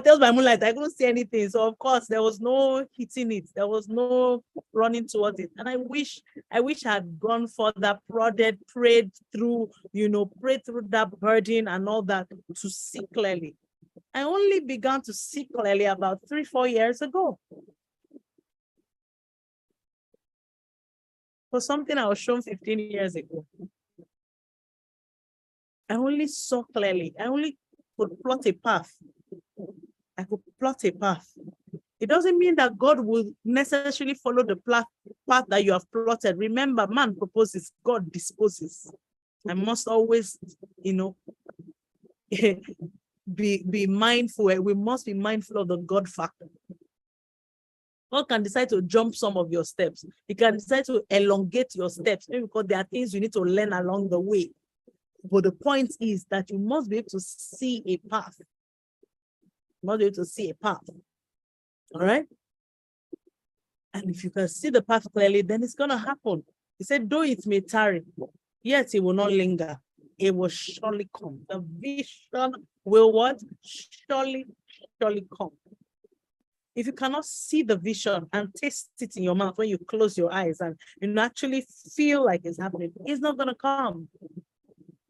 just by moonlight. I couldn't see anything. So, of course, there was no hitting it. There was no running towards it. And I wish I had gone further, prayed through that burden and all that to see clearly. I only began to see clearly about 3-4 years ago. For something I was shown 15 years ago. I only saw clearly. I only could plot a path. I could plot a path. It doesn't mean that God will necessarily follow the path that you have plotted. Remember, man proposes, God disposes. I must always, be mindful. We must be mindful of the God factor. God can decide to jump some of your steps. He can decide to elongate your steps, maybe because there are things you need to learn along the way. But the point is that you must be able to see a path. You must be able to see a path. All right? And if you can see the path clearly, then it's going to happen. He said, though it may tarry, yet it will not linger. It will surely come. The vision will what? Surely come. If you cannot see the vision and taste it in your mouth when you close your eyes and you actually feel like it's happening, it's not going to come.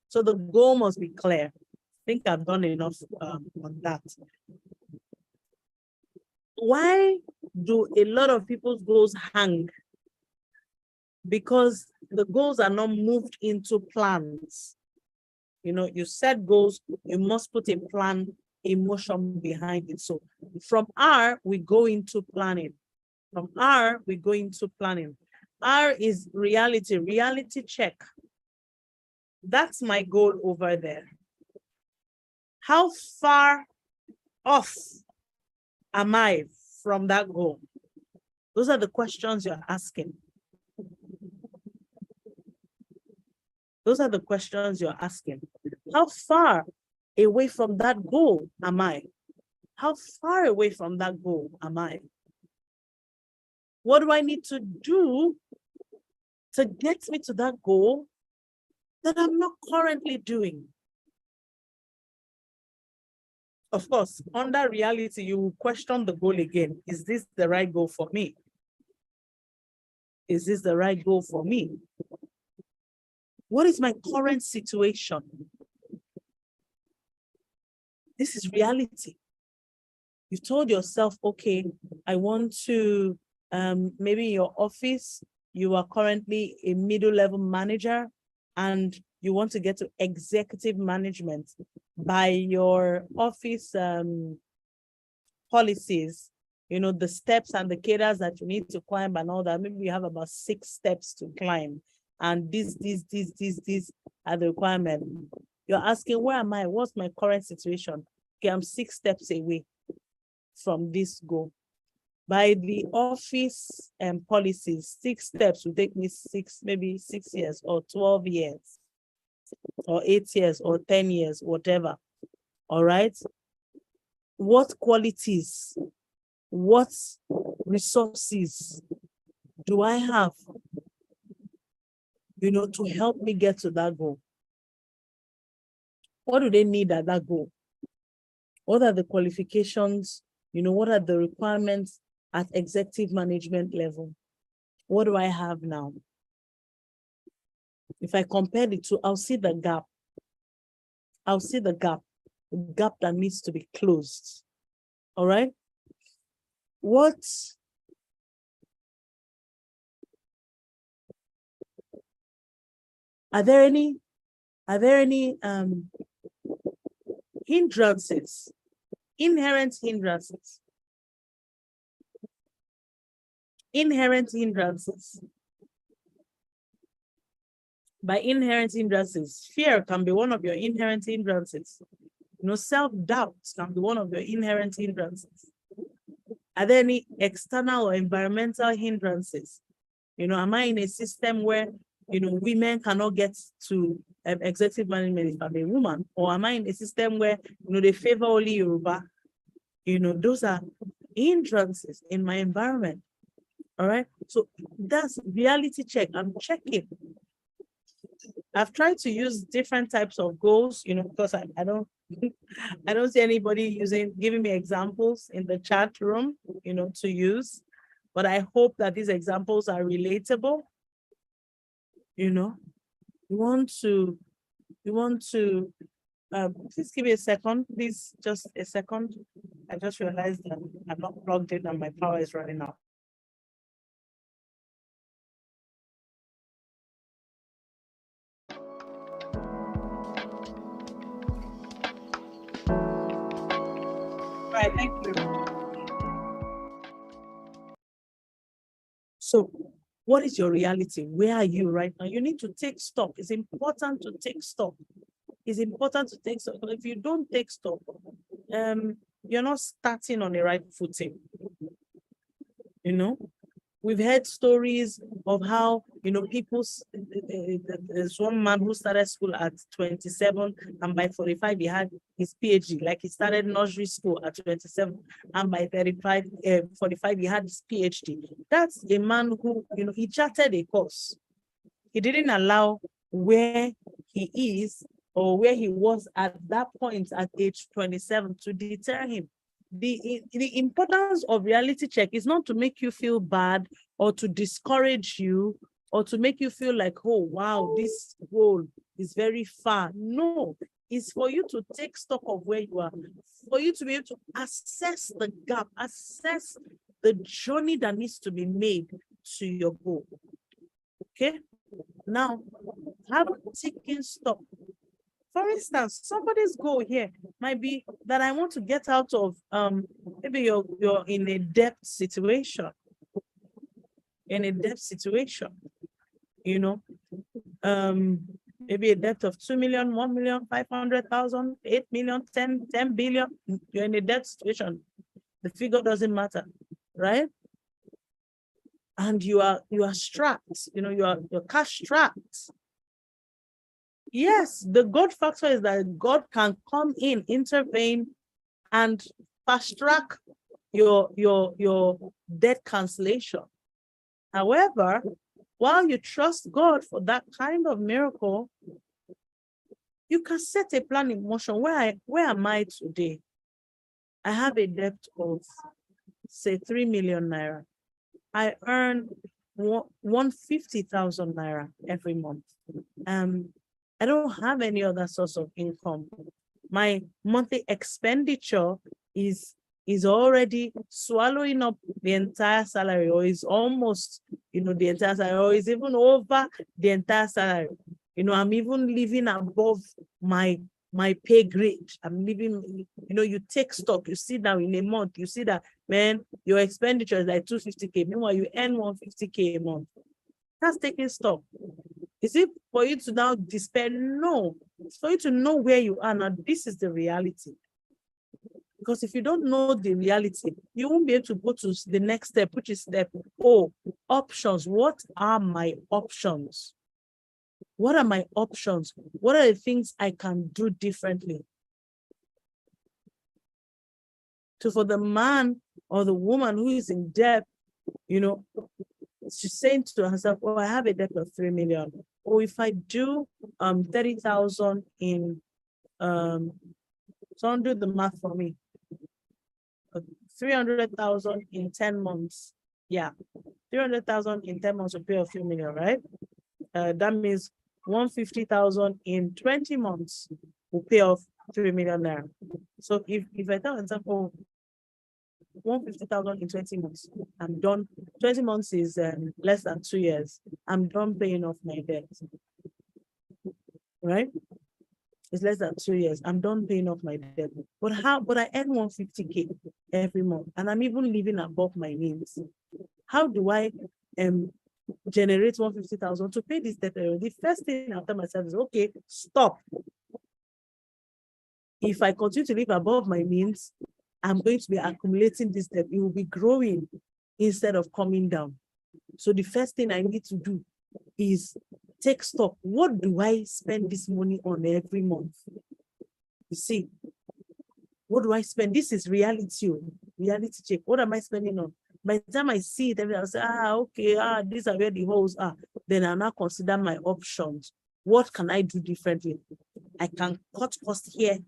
So the goal must be clear. I think I've done enough on that. Why do a lot of people's goals hang? Because the goals are not moved into plans. You set goals, you must put a plan, emotion behind it. So from R, we go into planning. From R, we go into planning. R is reality check. That's my goal over there. How far off am I from that goal? Those are the questions you're asking. Those are the questions you're asking. How far away from that goal am I? How far away from that goal am I? What do I need to do to get me to that goal that I'm not currently doing? Of course, under reality, you will question the goal again. Is this the right goal for me? Is this the right goal for me? What is my current situation? This is reality. You've told yourself, okay, I want to, maybe in your office, you are currently a middle-level manager and you want to get to executive management by your office policies, the steps and the cadres that you need to climb and all that. Maybe you have about 6 steps to climb. And these are the requirements. You're asking, where am I? What's my current situation? Okay, I'm 6 steps away from this goal. By the office and policies, 6 steps will take me maybe 6 years or 12 years or 8 years or 10 years, whatever. All right. What qualities, what resources do I have, to help me get to that goal? What do they need at that goal? What are the qualifications? What are the requirements at executive management level? What do I have now? if I compare the two, I'll see the gap. I'll see the gap that needs to be closed. All right. Are there any hindrances, inherent hindrances? Inherent hindrances. By inherent hindrances, fear can be one of your inherent hindrances. Self-doubt can be one of your inherent hindrances. Are there any external or environmental hindrances? Am I in a system where, women cannot get to executive management if I'm a woman? Or am I in a system where, they favor only Yoruba? Those are hindrances in my environment. All right. So that's reality check. I'm checking. I've tried to use different types of goals, because I don't see anybody giving me examples in the chat room, to use. But I hope that these examples are relatable. You want to, please give me a second, please, just a second. I just realized that I'm not plugged in and my power is running out. All right, thank you. So what is your reality? Where are you right now? You need to take stock. It's important to take stock. It's important to take stock. If you don't take stock, you're not starting on the right footing. We've heard stories of how, there's one man who started school at 27, and by 45, he had his PhD. Like, he started nursery school at 27, and by 45, he had his PhD. That's a man who, he charted a course. He didn't allow where he is or where he was at that point at age 27 to deter him. The importance of reality check is not to make you feel bad or to discourage you or to make you feel like, oh, wow, this goal is very far. No, it's for you to take stock of where you are, for you to be able to assess the gap, assess the journey that needs to be made to your goal. Okay? Now, have taken stock. For instance, somebody's goal here might be that I want to get out of, maybe you're in a debt situation. Maybe a debt of 2 million, 1 million, 500,000, 8 million, 10 billion. You're in a debt situation. The figure doesn't matter, right? And you are strapped, you're cash strapped. Yes, the God factor is that God can come in, intervene, and fast track your debt cancellation. However, while you trust God for that kind of miracle, you can set a plan in motion. Where am I today? I have a debt of, say, 3 million naira. I earn 150,000 naira every month. I don't have any other source of income. My monthly expenditure is already swallowing up the entire salary, or is almost, the entire salary, or is even over the entire salary. I'm even living above my pay grade. I'm living, you take stock, you see now in a month, you see that, man, your expenditure is like 250K. Meanwhile, you earn 150K a month. That's taking stock. Is it for you to now despair? No, it's for you to know where you are now. This is the reality. Because if you don't know the reality, you won't be able to go to the next step, which is step options. What are my options? What are my options? What are the things I can do differently? So for the man or the woman who is in debt, she's saying to herself, oh, I have a debt of 3 million. Or if I do 30,000 in, someone do the math for me. 300,000 in 10 months. Yeah, 300,000 in 10 months will pay a few million, right? That means 150,000 in 20 months will pay off 3 million naira. So if I tell example, 150,000 in 20 months, I'm done. 20 months is less than 2 years. I'm done paying off my debt. Right? It's less than 2 years. I'm done paying off my debt. But I earn 150K every month, and I'm even living above my means. How do I generate 150,000 to pay this debt? The first thing I tell myself is, okay, stop. If I continue to live above my means, I'm going to be accumulating this debt. It will be growing instead of coming down. So the first thing I need to do is take stock. What do I spend this money on every month? You see, what do I spend? This is reality check. What am I spending on? By the time I see it, I'll say, okay, these are where the holes are. Then I'll now consider my options. What can I do differently? I can cut costs here.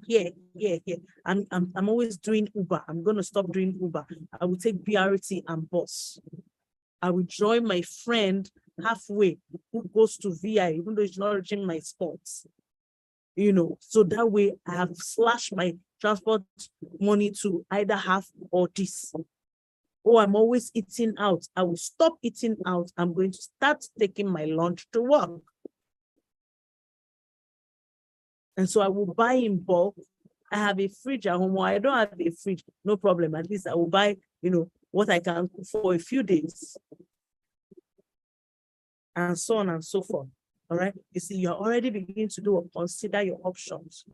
I'm always doing Uber. I'm going to stop doing Uber. I will take BRT and bus. I will join my friend halfway who goes to VI, even though it's not reaching my spots. So that way I have slashed my transport money to either half or this. Oh, I'm always eating out. I will stop eating out. I'm going to start taking my lunch to work. And so I will buy in bulk. I have a fridge at home. I don't have a fridge, no problem. At least I will buy, what I can cook for a few days. And so on and so forth. All right. You see, you're already beginning to do or consider your options.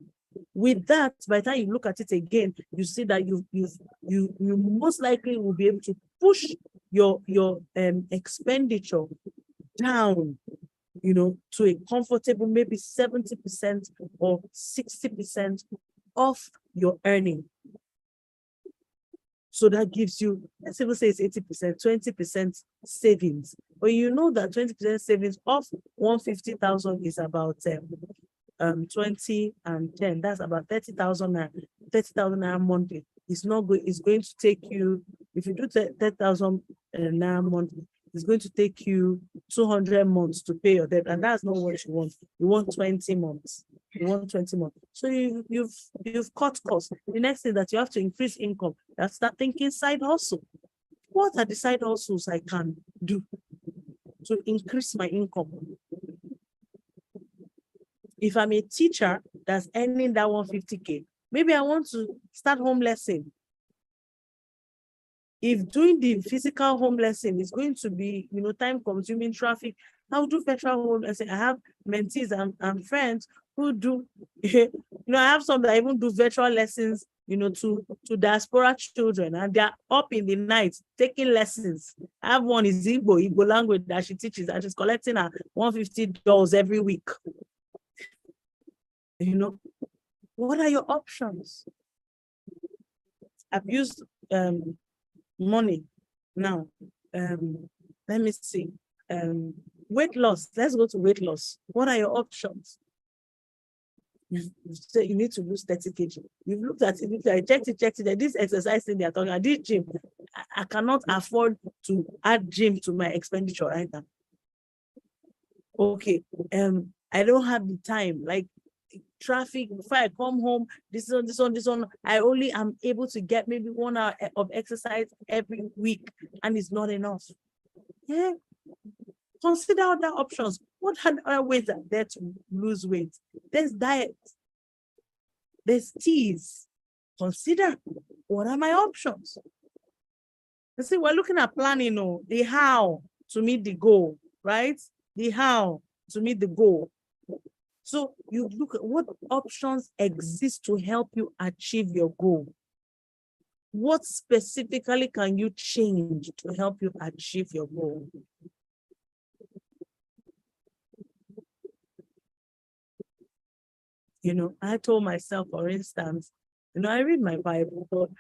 With that, by the time you look at it again, you see that you most likely will be able to push your expenditure down, to a comfortable maybe 70% or 60% of your earning. So that gives you, let's even say it's 80%, 20% savings. But you know that 20% savings of 150,000 is about 20 and 10. That's about 30,000 naira monthly. It's not good. It's going to take you, if you do 30,000 naira monthly, it's going to take you 200 months to pay your debt, and that's not what you want. You want 20 months. You want 20 months. So you've cut costs. The next thing that you have to increase income. You have to start thinking side hustle. What are the side hustles I can do to increase my income? If I'm a teacher that's earning that 150K, maybe I want to start home lesson. If doing the physical home lesson is going to be, time-consuming traffic, I'll do virtual home lesson. I have mentees and friends who do, I have some that even do virtual lessons, to diaspora children, and they're up in the night taking lessons. I have one is Igbo language that she teaches, and she's collecting her $150 every week. What are your options? I've used money now. Let me see. Weight loss. Let's go to weight loss. What are your options? So you need to lose 30 kg. You've looked at it, I checked it. This exercise thing they're talking about, this gym, I cannot afford to add gym to my expenditure right now. Okay, I don't have the time, like traffic, before I come home, this one, I only am able to get maybe 1 hour of exercise every week, and it's not enough. Yeah. Consider other options. What other ways are there to lose weight? There's diet. There's teas. Consider, what are my options? You see, we're looking at planning, the how to meet the goal, right? The how to meet the goal. So you look at what options exist to help you achieve your goal. What specifically can you change to help you achieve your goal? I told myself, for instance, I read my Bible, but,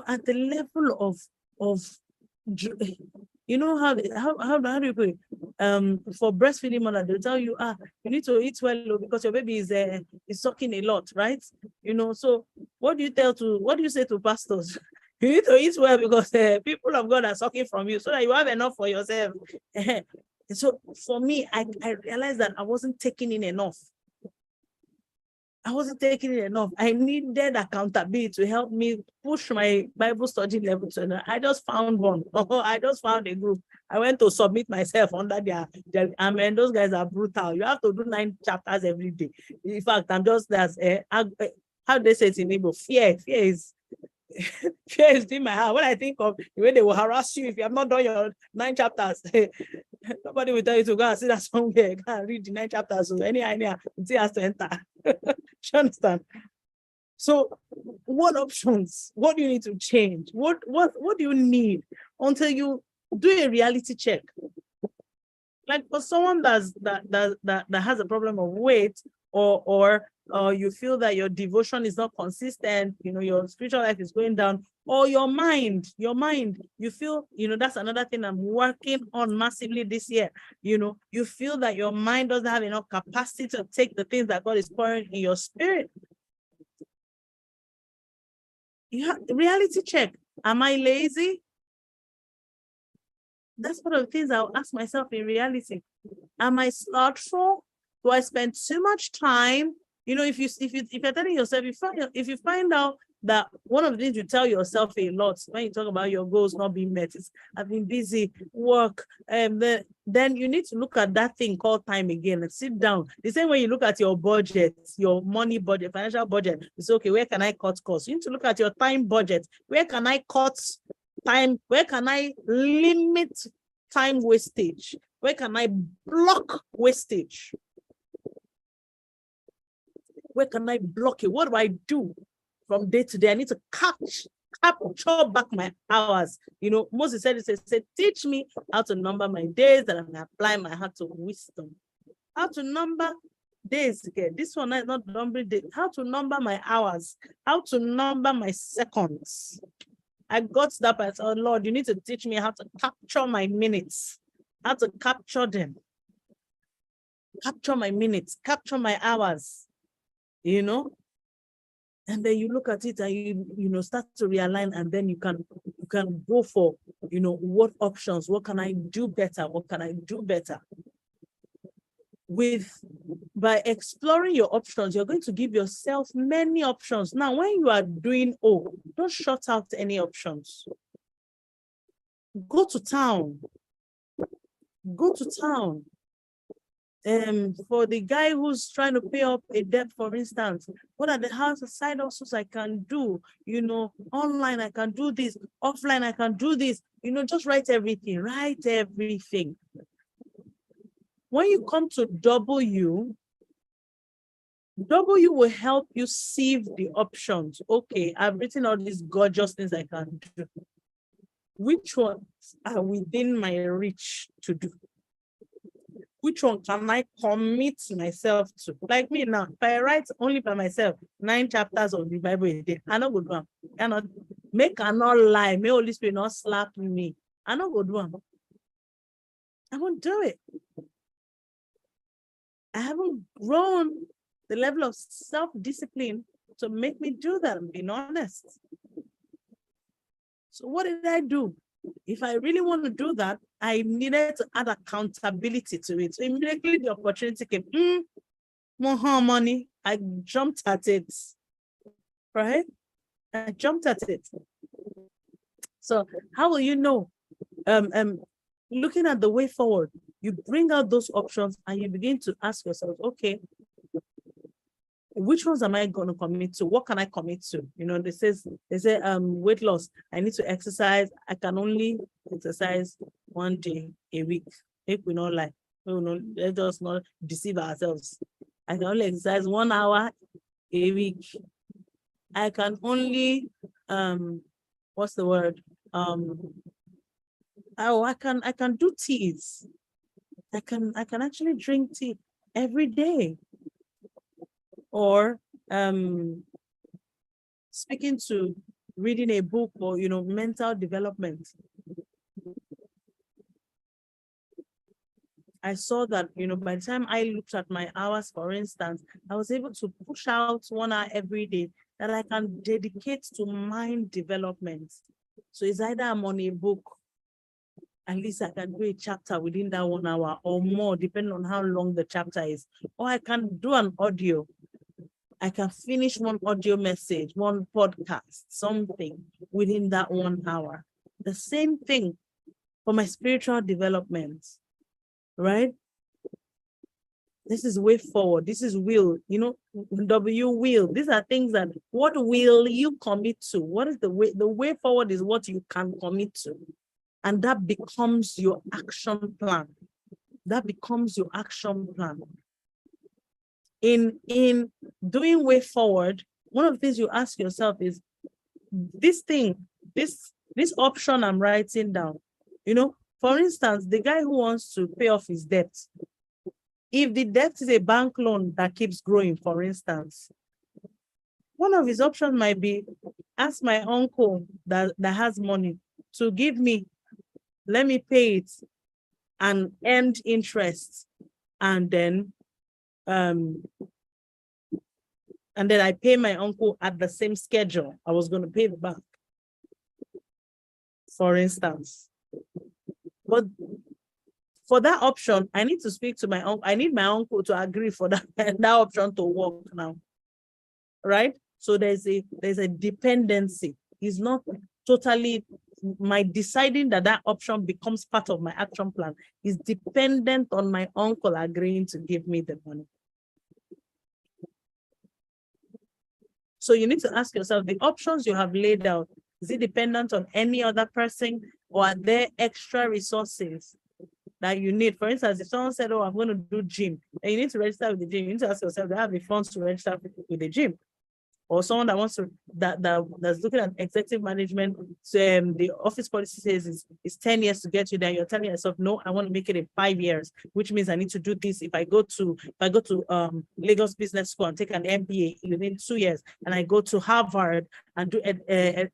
at the level of how do you put it? For breastfeeding mother, they'll tell you, you need to eat well because your baby is sucking a lot, right? So what do you say to pastors? You need to eat well because people of God are sucking from you so that you have enough for yourself. And so for me, I realized that I wasn't taking in enough. I wasn't taking it enough. I needed accountability to help me push my Bible study level. So I just found one. I just found a group. I went to submit myself under their I mean, those guys are brutal. You have to do 9 chapters every day. In fact, I'm just as how do they say it in Igbo? Fear is fear is in my heart. When I think of the way they will harass you if you have not done your 9 chapters, nobody will tell you to go and sit down somewhere, go and read the 9 chapters. So any idea, it has to enter. You understand? So what options? What do you need to change? What do you need until you do a reality check? Like for someone that has a problem of weight, or you feel that your devotion is not consistent, your spiritual life is going down, or your mind, you feel, that's another thing I'm working on massively this year. You feel that your mind doesn't have enough capacity to take the things that God is pouring in your spirit. You have reality check. Am I lazy? That's one of the things I'll ask myself in reality. Am I slothful? Do I spend too much time? If you're telling yourself, if you find out that one of the things you tell yourself a lot when you talk about your goals not being met is I've been busy, work, and then you need to look at that thing called time again and sit down. The same way you look at your budget, your money budget, financial budget. It's okay, where can I cut costs? You need to look at your time budget. Where can I cut time? Where can I limit time wastage? Where can I block wastage? Where can I block it? What do I do from day to day? I need to capture back my hours. Moses said, he said, teach me how to number my days that I can apply my heart to wisdom. How to number days again. This one is not numbering days. How to number my hours. How to number my seconds. I got that by oh Lord, you need to teach me how to capture my minutes. How to capture them. Capture my minutes, capture my hours, and then you look at it and you start to realign, and then you can go for, what options, what can I do better? What can I do better? By exploring your options, you're going to give yourself many options. Now, when you are doing don't shut out any options. Go to town. Go to town. For the guy who's trying to pay up a debt, for instance, what are the side hustles I can do? Online I can do this, offline I can do this. Just write everything. Write everything. When you come to W will help you sieve the options. Okay, I've written all these gorgeous things I can do. Which ones are within my reach to do? Which one can I commit myself to? Like me now, if I write only by myself 9 chapters of the Bible a day, I not go do them. I not lie. May Holy Spirit not slap me. I not go do them. I won't do it. I haven't grown the level of self-discipline to make me do that, I'm being honest. So what did I do? If I really want to do that, I needed to add accountability to it. So immediately the opportunity came. More money. I jumped at it. Right? I jumped at it. So how will you know? Looking at the way forward, you bring out those options and you begin to ask yourself, okay, which ones am I going to commit to? What can I commit to? They say weight loss. I need to exercise. I can only exercise 1 day a week. If we not lie, let us not deceive ourselves. I can only exercise 1 hour a week. I can only what's the word? I can do teas. I can actually drink tea every day. Or speaking to reading a book, or mental development. I saw that by the time I looked at my hours, for instance, I was able to push out 1 hour every day that I can dedicate to mind development. So it's either I'm on a book, At least I can do a chapter within that 1 hour or more, depending on how long the chapter is. Or I can do an audio. I can finish one audio message, one podcast, something within that 1 hour. The same thing for my spiritual development, right? This is way forward. This is will, W will. These are things that, what will you commit to? What is the way? The way forward is what you can commit to. And that becomes your action plan. That becomes your action plan. In doing way forward, one of the things you ask yourself is, this thing, this option I'm writing down, for instance, the guy who wants to pay off his debt, if the debt is a bank loan that keeps growing, for instance, one of his options might be, ask my uncle that has money to give me, let me pay it and earn interest, and then I pay my uncle at the same schedule I was going to pay the bank, for instance. But for that option, I need to speak to my uncle. I need my uncle to agree for that option to work now, right? So there's a dependency. It's not totally my deciding that option becomes part of my action plan is dependent on my uncle agreeing to give me the money. So you need to ask yourself, the options you have laid out, is it dependent on any other person, or are there extra resources that you need? For instance, if someone said, oh, I'm going to do gym, and you need to register with the gym, you need to ask yourself, do I have the funds to register with the gym? Or someone that wants to, that's looking at executive management, so, the office policy says it's 10 years to get you there. You're telling yourself, no, I want to make it in 5 years, which means I need to do this. If I go to Lagos Business School and take an MBA within 2 years, and I go to Harvard and do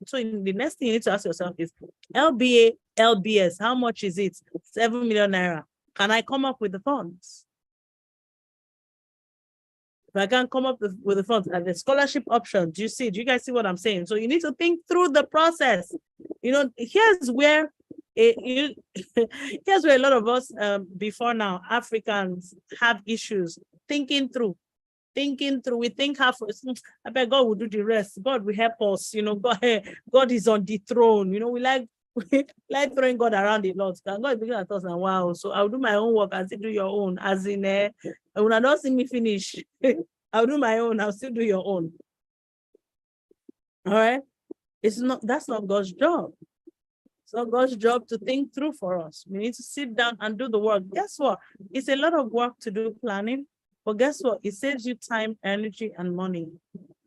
so the next thing you need to ask yourself is, LBA, LBS, how much is it? 7 million naira. Can I come up with the funds? If I can't come up with the funds and the scholarship option, do you guys see what I'm saying? So you need to think through the process. Here's where here's where a lot of us before now, Africans, have issues thinking through. We think half, I bet God will do the rest. God will help us. God is on the throne. We like throwing God around a lot. God is looking at us and, wow, so I'll do my own work as you do your own. As in, when I don't see me finish, I'll do my own, I'll still do your own. All right? That's not God's job. It's not God's job to think through for us. We need to sit down and do the work. Guess what? It's a lot of work to do planning, but guess what? It saves you time, energy, and money.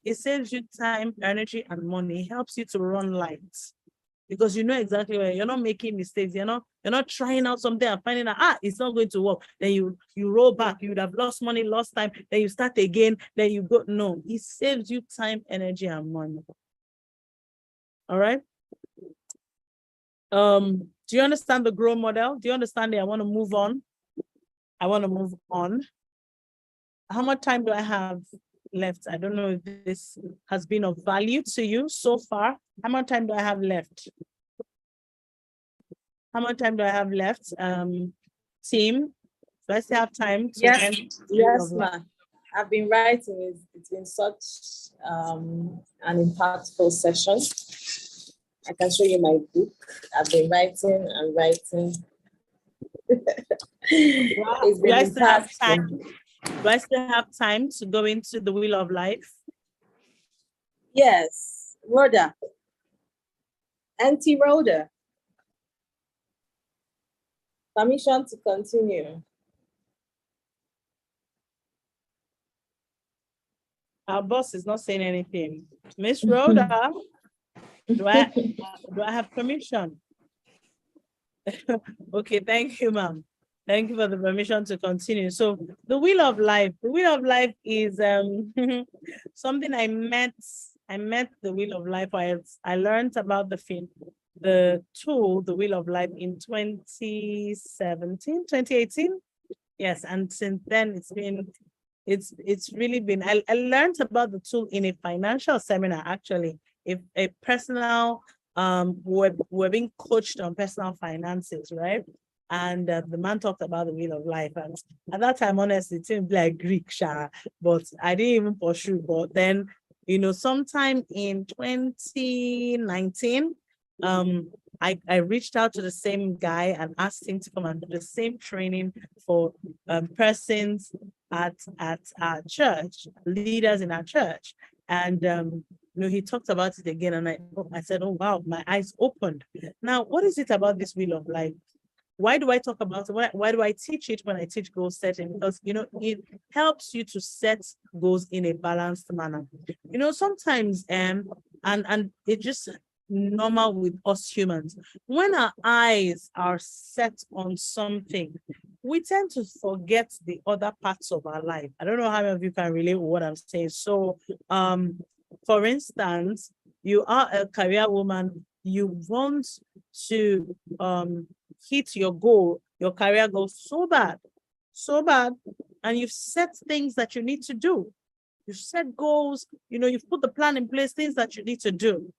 It saves you time, energy, and money. It helps you to run light, because you know exactly where you're not making mistakes. You're not trying out something and finding out, it's not going to work. Then you roll back. You would have lost money, lost time. Then you start again. Then you go. No, it saves you time, energy, and money. All right. Do you understand the GR.O.W model? Do you understand it? I want to move on. How much time do I have left? I don't know if this has been of value to you so far. How much time do I have left? How much time do I have left? Team, do I still have time to end? Yes, ma'am. I've been writing. It's been such an impactful session. I can show you my book. I've been writing and writing. It's been impactful. Do I still have time to go into the Wheel of Life? Yes, Rhoda. Auntie Rhoda. Permission to continue. Our boss is not saying anything. Miss Rhoda, do I have permission? Okay, thank you, ma'am. Thank you for the permission to continue. So the Wheel of Life. The Wheel of Life is something I met the Wheel of Life. I learned about the tool, the Wheel of Life, in 2018. Yes, and since then it's really been, I learned about the tool in a financial seminar, actually, a personal we're being coached on personal finances, right? And the man talked about the wheel of life. And at that time, honestly, it seemed like Greek, but I didn't even pursue. But then, sometime in 2019, I reached out to the same guy and asked him to come and do the same training for persons at our church, leaders in our church. And he talked about it again, and I said, oh wow, my eyes opened. Now, what is it about this wheel of life? Why do I talk about it? Why do I teach it when I teach goal setting? Because it helps you to set goals in a balanced manner. Sometimes and it's just normal with us humans. When our eyes are set on something, we tend to forget the other parts of our life. I don't know how many of you can relate with what I'm saying. So for instance, you are a career woman, you want to hit your goal, your career goal so bad, and you've set things that you need to do. You've set goals, you've put the plan in place, things that you need to do.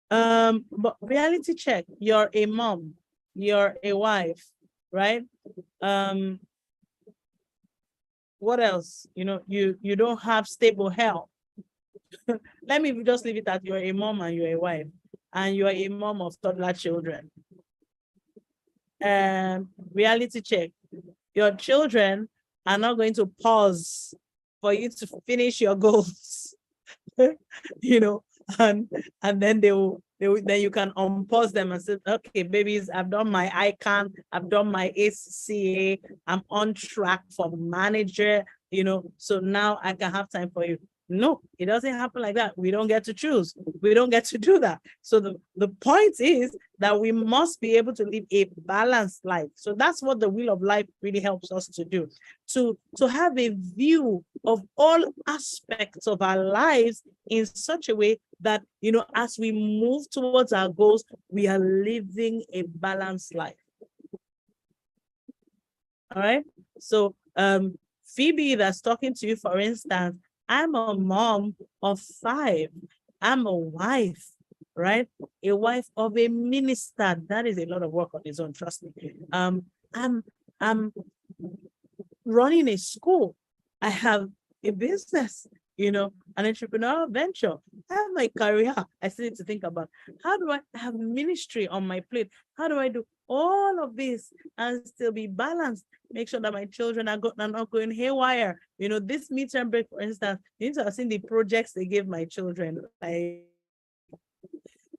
But reality check, you're a mom, you're a wife, right? What else? You don't have stable health. Let me just leave it at you're a mom and you're a wife, and you're a mom of toddler children. Reality check, your children are not going to pause for you to finish your goals, and then then you can unpause them and say, okay, babies, I've done my ICANN, I've done my ACCA, I'm on track for manager, so now I can have time for you. No, it doesn't happen like that. We don't get to choose. We don't get to do that. So the point is that we must be able to live a balanced life. So that's what the wheel of life really helps us to do, to have a view of all aspects of our lives in such a way that, as we move towards our goals, we are living a balanced life. All right. So Phoebe that's talking to you, for instance, I'm a mom of 5. I'm a wife, right? A wife of a minister. That is a lot of work on its own, trust me. I'm running a school. I have a business, an entrepreneurial venture. I have my career. I still need to think about how do I have ministry on my plate? How do I do all of this and still be balanced? Make sure that my children are not going haywire. This midterm break, for instance, you need to have seen the projects they gave my children. I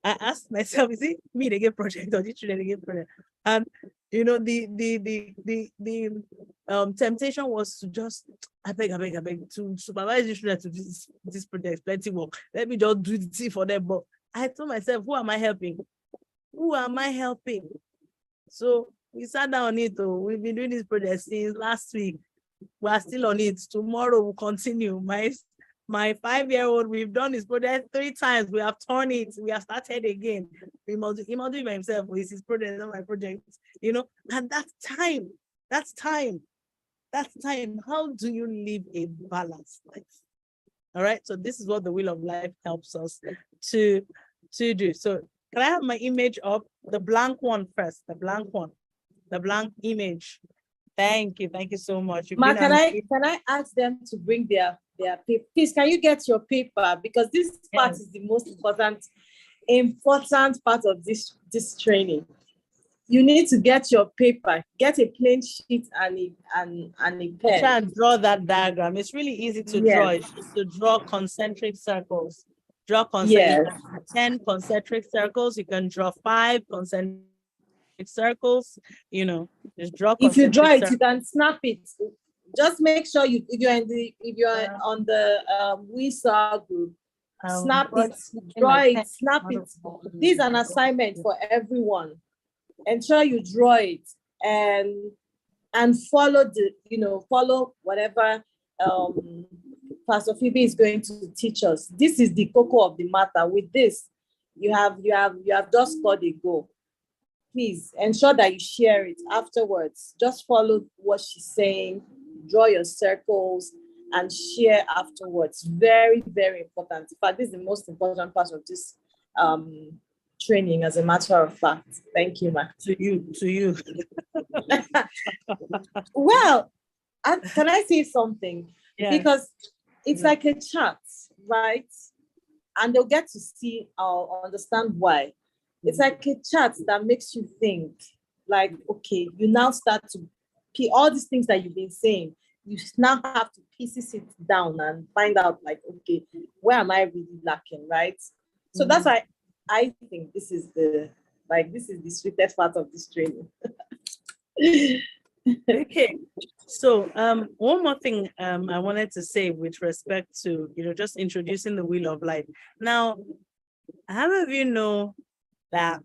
asked myself, is it me they give project or the children they give project? And the temptation was to just I beg to supervise the children to this project, plenty work. Let me just do the thing for them. But I told myself, who am I helping? Who am I helping? So we sat down on it. We've been doing this project since last week. We are still on it. Tomorrow we'll continue. My 5-year-old, we've done this project 3 times. We have torn it. We have started again. He must do it by himself. It's his project, not my project. And that's time. That's time. How do you live a balanced life? All right. So this is what the wheel of life helps us to do. So can I have my image up? The blank one first. The blank one. The blank image. Thank you so much. Ma, can I ask them to bring their paper? Please, can you get your paper? Because this part is the most important part of this training. You need to get your paper, get a plain sheet and a pen. Try and draw that diagram. It's really easy to draw. It's just to draw concentric circles. Draw 10 concentric circles. You can draw 5 concentric circles. Just draw. If you draw it, you can snap it. Just make sure if you're on the WiCare group, snap it, draw it, snap it. This is an assignment for everyone. Ensure you draw it and follow follow whatever Pastor Phoebe is going to teach us. This is the cocoa of the matter. With this, you have just scored a goal. Please ensure that you share it afterwards. Just follow what she's saying, draw your circles, and share afterwards. Very, very important. In fact, this is the most important part of this training, as a matter of fact. Thank you, Ma. To you. Well, can I say something? Yeah. Because it's like a chat, right? And they'll get to see or understand why. It's like a chat that makes you think, like, okay, you now start to all these things that you've been saying, you now have to pieces it down and find out, like, okay, where am I really lacking, right? So that's why I think this is the sweetest part of this training. Okay, so one more thing I wanted to say with respect to just introducing the wheel of life. Now, how many of you know that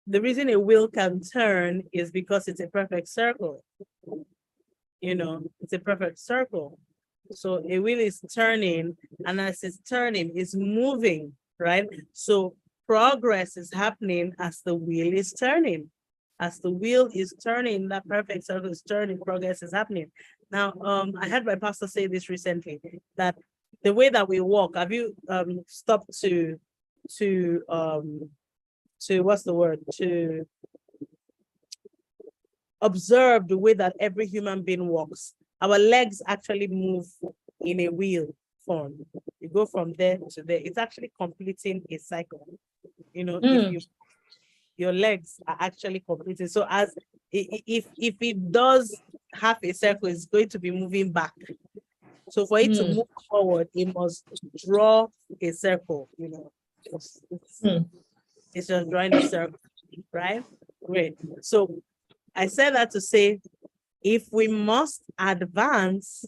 the reason a wheel can turn is because it's a perfect circle? It's a perfect circle. So a wheel is turning, and as it's turning, it's moving, right? So progress is happening as the wheel is turning. As the wheel is turning, that perfect circle is turning, progress is happening. Now, I had my pastor say this recently, that the way that we walk, have you stopped to what's the word? To observe the way that every human being walks. Our legs actually move in a wheel form. You go from there to there. It's actually completing a cycle. If your legs are actually completing. So as if it does half a circle, it's going to be moving back. So for it to move forward, it must draw a circle. It's just drawing a circle, right? Great. So I said that to say, if we must advance,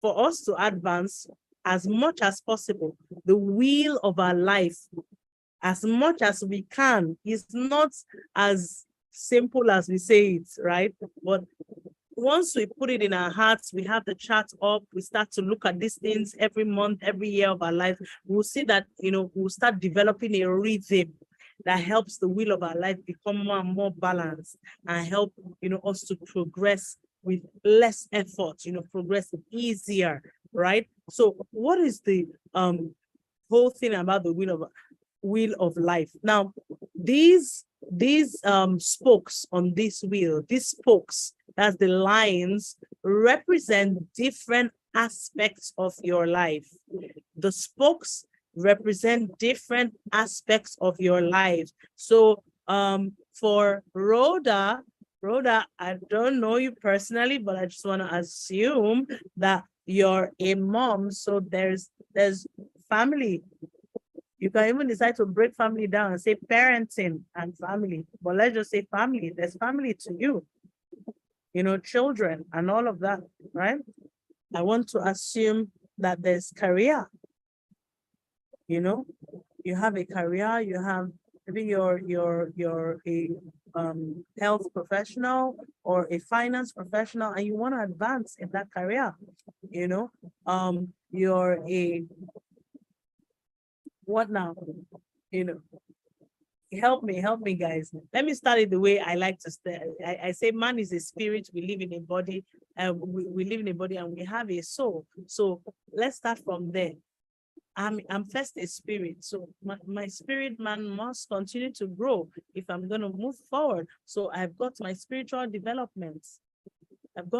for us to advance as much as possible, the wheel of our life, as much as we can, is not as simple as we say it, right? But once we put it in our hearts, we have the chart up, we start to look at these things every month, every year of our life, we'll see that, we'll start developing a rhythm that helps the wheel of our life become more and more balanced and help, us to progress with less effort, progress easier, right? So what is the whole thing about the wheel of life? Now, these spokes on this wheel, these spokes, that's the lines, represent different aspects of your life. The spokes represent different aspects of your life. So for Rhoda, I don't know you personally, but I just want to assume that you're a mom. So there's family. You can even decide to break family down and say parenting and family. But let's just say family. There's family to you. Children and all of that, right? I want to assume that there's career. You have a career, you have maybe you're a health professional or a finance professional, and you want to advance in that career. You're a what now? Help me, guys. Let me start it the way I like to start. I say man is a spirit. We live in a body, we live in a body, and we have a soul. So let's start from there. I'm first a spirit, so my spirit man must continue to grow if I'm going to move forward. So I've got my spiritual development. And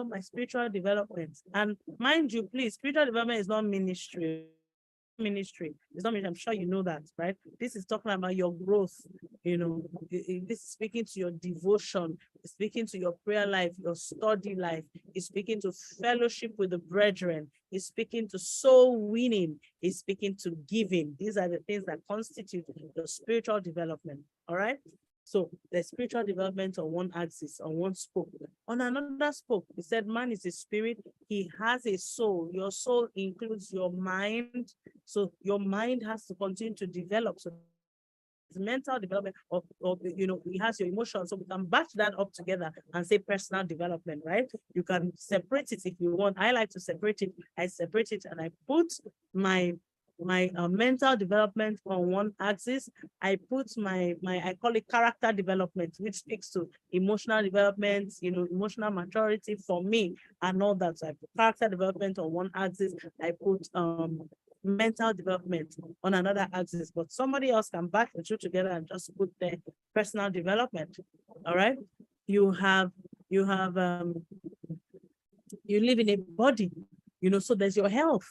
mind you, please, spiritual development is not ministry. It's not ministry. I'm sure you know that, right? This is talking about your growth. This is speaking to your devotion. It's speaking to your prayer life, your study life. It's speaking to fellowship with the brethren. It's speaking to soul winning. It's speaking to giving. These are the things that constitute your spiritual development. All right. So the spiritual development on one axis, on one spoke. On another spoke, he said, man is a spirit. He has a soul. Your soul includes your mind. So your mind has to continue to develop. So mental development of he has your emotions. So we can batch that up together and say personal development, right? You can separate it if you want. I like to separate it. I separate it and I put my mental development on one axis. I put my I call it character development, which speaks to emotional development, emotional maturity for me and all that. So I put character development on one axis. I put mental development on another axis, but somebody else can back the two together and just put their personal development. All right. You live in a body, so there's your health,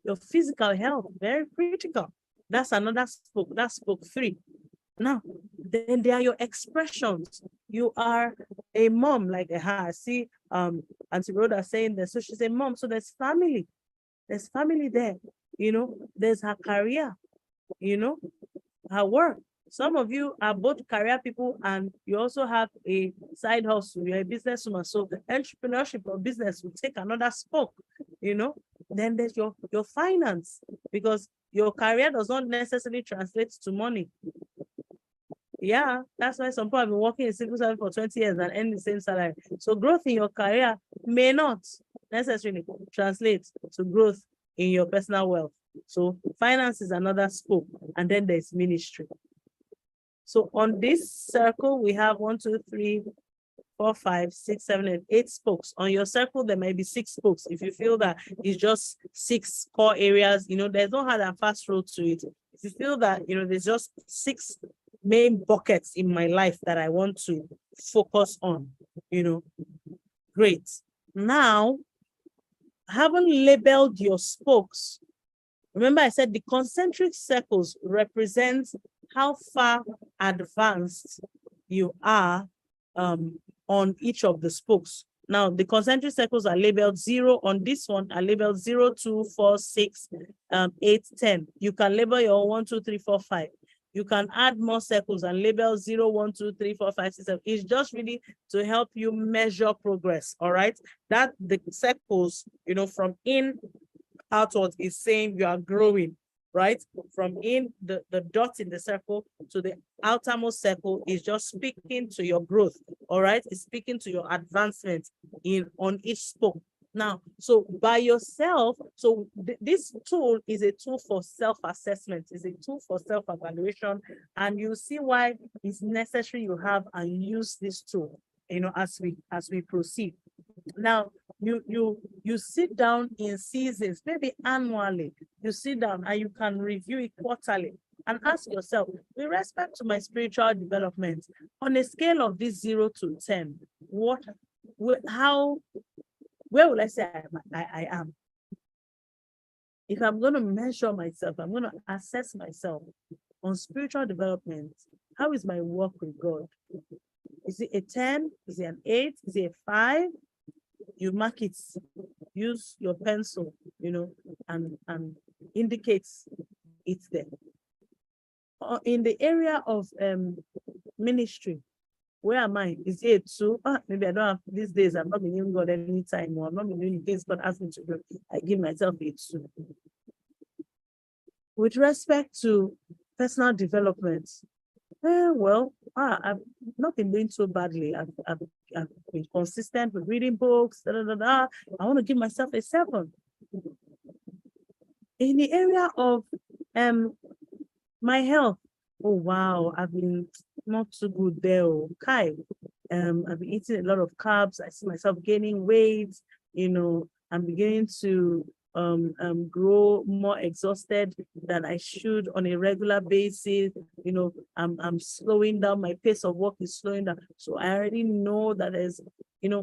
your physical health, very critical. That's another spoke. That's spoke 3. Now, then there are your expressions. You are a mom, like I see Auntie Rhoda saying that, so she's a mom, so there's family. There's family there, there's her career, her work. Some of you are both career people and you also have a side hustle, you're a businesswoman. So the entrepreneurship or business will take another spoke, Then there's your finance, because your career does not necessarily translate to money. Yeah, that's why some people have been working in civil service for 20 years and earn the same salary. So growth in your career may not necessarily translate to growth in your personal wealth. So finance is another scope, and then there's ministry. So on this circle, we have 1, 2, 3, 4, 5, 6, 7, and 8 spokes. On your circle, there may be 6 spokes. If you feel that it's just 6 core areas, there's no hard and fast road to it. If you feel that, there's just 6 main buckets in my life that I want to focus on, great. Now, having labeled your spokes, remember I said the concentric circles represent how far advanced you are on each of the spokes. Now, the concentric circles are labeled 0 on this one, are labeled 0, 2, 4, 6, 8, 10. You can label your 1, 2, 3, 4, 5. You can add more circles and label 0, 1, 2, 3, 4, 5, 6, 7. It's just really to help you measure progress, all right? That the circles, from in outwards is saying you are growing, right? From in the dot in the circle to the outermost circle is just speaking to your growth, all right? It's speaking to your advancement on each spoke. Now, so by yourself, so this tool is a tool for self-assessment, is a tool for self-evaluation, and you see why it's necessary you have and use this tool, as we proceed. Now, you sit down in seasons, maybe annually, you sit down and you can review it quarterly and ask yourself, with respect to my spiritual development, on a scale of this 0 to 10, where will I say I am? If I'm going to measure myself, I'm going to assess myself on spiritual development, how is my walk with God? Is it a 10? Is it an 8? Is it a 5? You mark it, use your pencil, and indicates it's there. In the area of ministry, where am I? Is it 2? Maybe I don't have, these days I've not been giving God any time, or I've not been doing the things God asked me to do. I give myself a 2. With respect to personal development, I've not been doing so badly. I've been consistent with reading books. I want to give myself a 7. In the area of my health, oh wow, I've been not too good there. Okay, I've been eating a lot of carbs. I see myself gaining weight. I'm beginning to grow more exhausted than I should on a regular basis. I'm slowing down. My pace of work is slowing down. So I already know that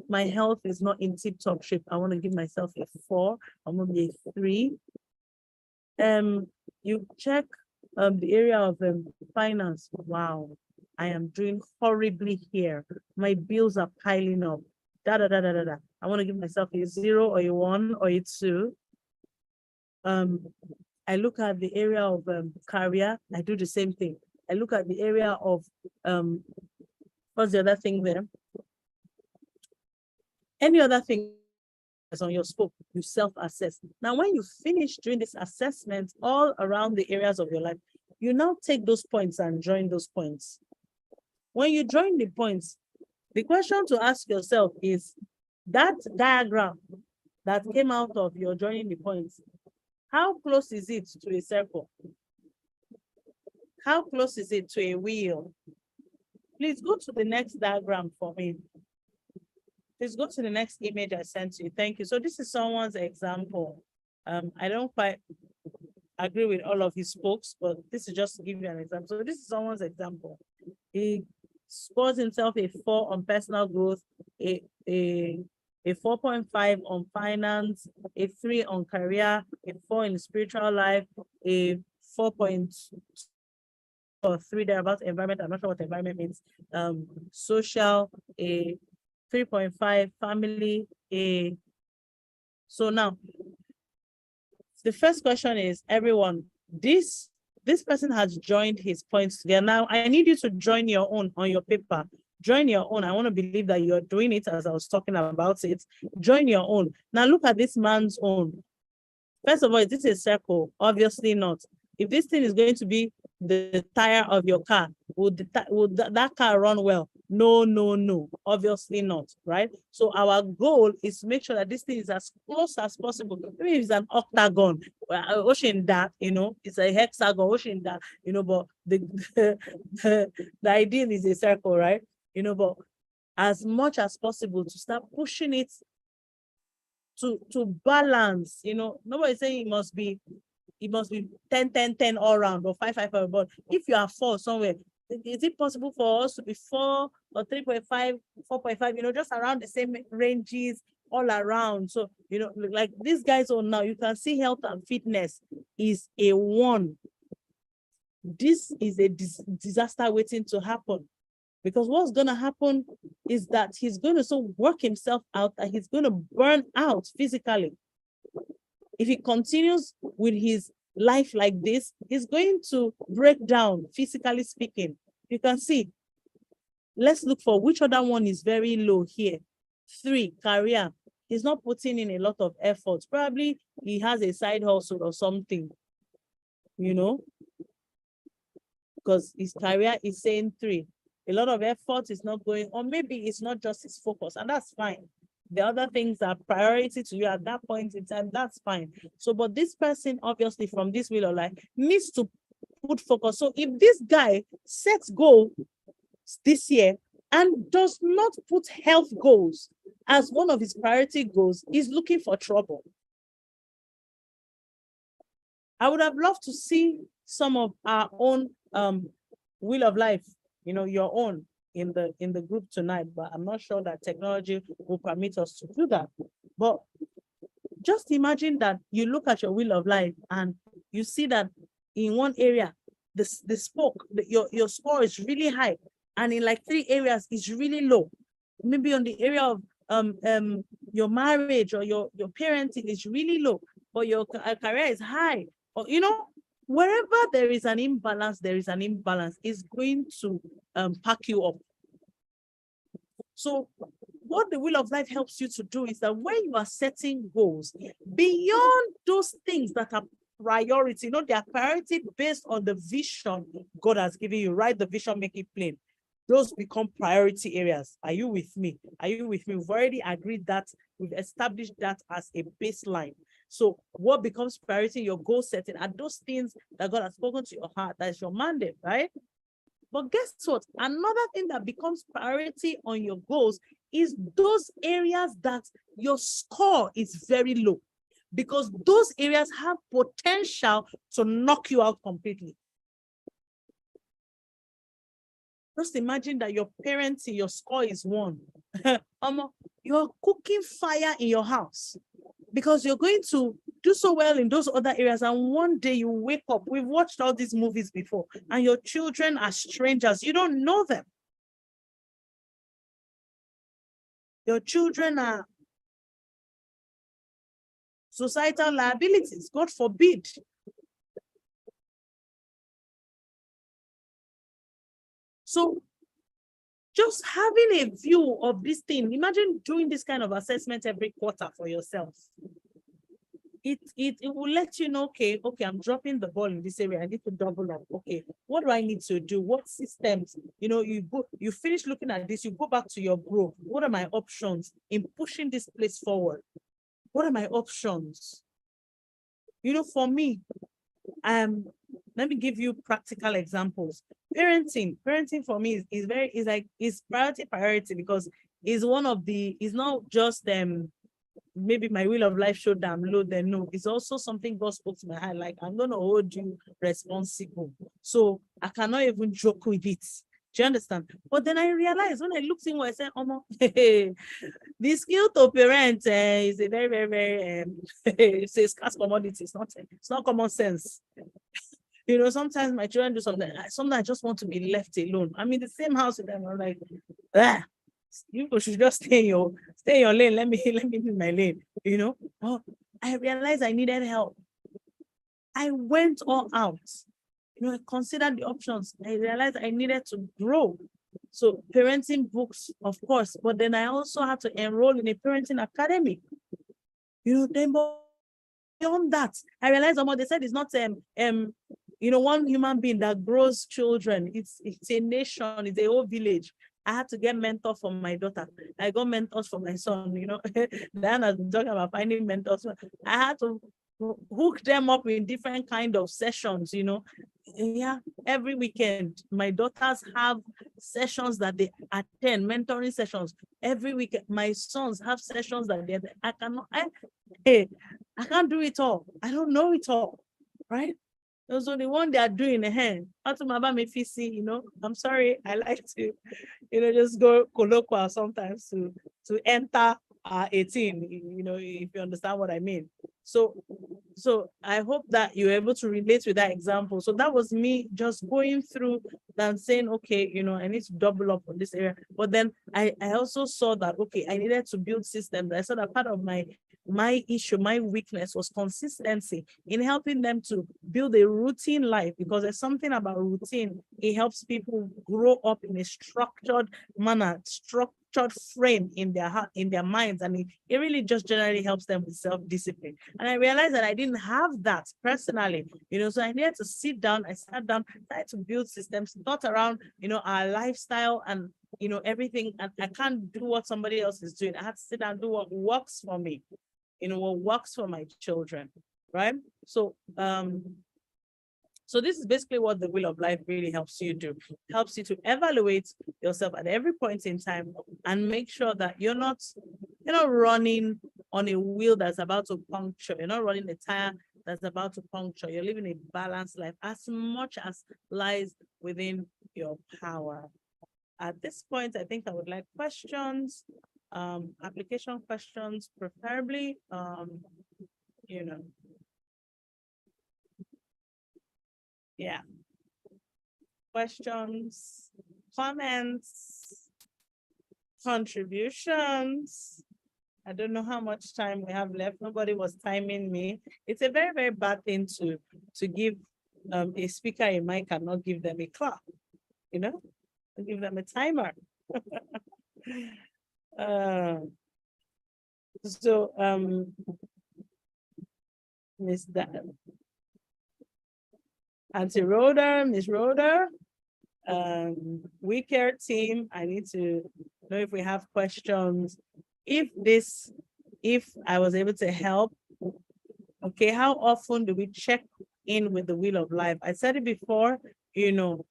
my health is not in tip-top shape. I want to give myself a 4. I'm going to be a 3. You check the area of finance. Wow, I am doing horribly here. My bills are piling up. I want to give myself a 0 or a 1 or a 2. I look at the area of career. I do the same thing. I look at the area of what's the other thing there? Any other thing that's on your scope, you self-assess. Now, when you finish doing this assessment all around the areas of your life, you now take those points and join those points. When you join the points, the question to ask yourself is, that diagram that came out of your joining the points, how close is it to a circle? How close is it to a wheel? Please go to the next diagram for me. Please go to the next image I sent you. Thank you. So this is someone's example. I don't quite agree with all of his spokes, but this is just to give you an example. So this is someone's example. He scores himself a 4 on personal growth, a 4.5 on finance, a 3 on career, a 4 in spiritual life, a 4.3 there about environment. I'm not sure what environment means. Social, a 3.5 family, a. So now, the first question is, everyone, this person has joined his points together. Now, I need you to join your own on your paper. Join your own. I want to believe that you're doing it as I was talking about it. Join your own. Now, look at this man's own. First of all, is this a circle? Obviously not. If this thing is going to be the tire of your car, would that car run well? No, obviously not, right? So our goal is to make sure that this thing is as close as possible. Maybe it's an octagon, ocean that, it's a hexagon, ocean that, but the ideal is a circle, right? But as much as possible to start pushing it to balance, nobody's saying it must be 10 all around or 5 but if you are 4 somewhere, is it possible for us to be 4 or 3.5, 4.5, just around the same ranges all around? So, like these guys on now, you can see health and fitness is a 1. This is a disaster waiting to happen. Because what's going to happen is that he's going to so work himself out that he's going to burn out physically. If he continues with his life like this, he's going to break down, physically speaking. You can see. Let's look for which other one is very low here. 3, career. He's not putting in a lot of effort. Probably he has a side hustle or something, because his career is saying 3. A lot of effort is not going, or maybe it's not just his focus, and that's fine. The other things are priority to you at that point in time, that's fine. So, but this person, obviously, from this wheel of life, needs to put focus. So if this guy sets goals this year and does not put health goals as one of his priority goals, he's looking for trouble. I would have loved to see some of our own wheel of life, your own in the group tonight, but I'm not sure that technology will permit us to do that. But just imagine that you look at your wheel of life and you see that in one area, the spoke, your score is really high, and in like 3 areas is really low. Maybe on the area of your marriage or your parenting is really low, but your career is high. Or wherever there is an imbalance, is going to pack you up. So what the wheel of life helps you to do is that when you are setting goals, beyond those things that are priority, they are priority based on the vision God has given you, right? The vision, make it plain. Those become priority areas. Are you with me? We've already agreed that, we've established that as a baseline. So what becomes priority in your goal setting are those things that God has spoken to your heart. That's your mandate, right? But guess what? Another thing that becomes priority on your goals is those areas that your score is very low, because those areas have potential to knock you out completely. Just imagine that your parenting, your score is 1. You're cooking fire in your house because you're going to do so well in those other areas. And one day you wake up, we've watched all these movies before, and your children are strangers. You don't know them. Your children are societal liabilities, God forbid. So just having a view of this thing, imagine doing this kind of assessment every quarter for yourself. It will let you know, okay, I'm dropping the ball in this area. I need to double up. Okay, what do I need to do? What systems? You finish looking at this, you go back to your growth. What are my options in pushing this place forward? What are my options? For me, let me give you practical examples. Parenting for me is priority because it's not just maybe my will of life showed that I'm low, then no, it's also something God spoke to my heart, like, I'm going to hold you responsible. So I cannot even joke with it. Do you understand? But then I realized when I looked in, I said, oh no, the skill to parent is a very, very, very, it's a scarce commodity. It's not common sense. You know, sometimes my children do something. Sometimes I just want to be left alone. I'm in the same house with them. I'm like, you should just stay in your lane. Let me be in my lane. You know. Oh, I realized I needed help. I went all out. You know, I considered the options. I realized I needed to grow. So parenting books, of course, but then I also had to enroll in a parenting academy. You know, then beyond that, I realized they said it's not you know, one human being that grows children. It's a nation, it's a whole village. I had to get mentors for my daughter. I got mentors for my son, you know. Diana's been talking about finding mentors. I had to hook them up in different kind of sessions, you know. Yeah, every weekend, my daughters have sessions that they attend, mentoring sessions. Every weekend, my sons have sessions that they I can't do it all. I don't know it all, right? So the one they are doing, you know, I'm sorry, I like to, you know, just go colloquial sometimes to enter 18, you know, if you understand what I mean. So I hope that you're able to relate with that example. So that was me just going through and saying, okay, you know, I need to double up on this area. But then I also saw that, okay, I needed to build systems. I saw that part of my issue, my weakness was consistency in helping them to build a routine life, because there's something about routine. It helps people grow up in a structured manner, structured frame in their heart, in their minds, and it really just generally helps them with self-discipline. And I realized that I didn't have that personally, you know, so I needed to sit down. I sat down, tried to build systems, not around, you know, our lifestyle and, you know, everything. And I can't do what somebody else is doing. I had to sit down and do what works for me, you know, what works for my children, right? So, so this is basically what the Wheel of Life really helps you do. Helps you to evaluate yourself at every point in time and make sure that you're not running on a wheel that's about to puncture. You're not running a tire that's about to puncture. You're living a balanced life as much as lies within your power. At this point, I think I would like questions, application questions, preferably, you know. Yeah. Questions, comments, contributions. I don't know how much time we have left. Nobody was timing me. It's a very, very bad thing to give a speaker a mic and not give them a clock, you know, give them a timer. So Miss Auntie Rhoda, Miss Rhoda, WiCare team, I need to know if we have questions. If I was able to help, okay, how often do we check in with the Wheel of Life? I said it before, you know,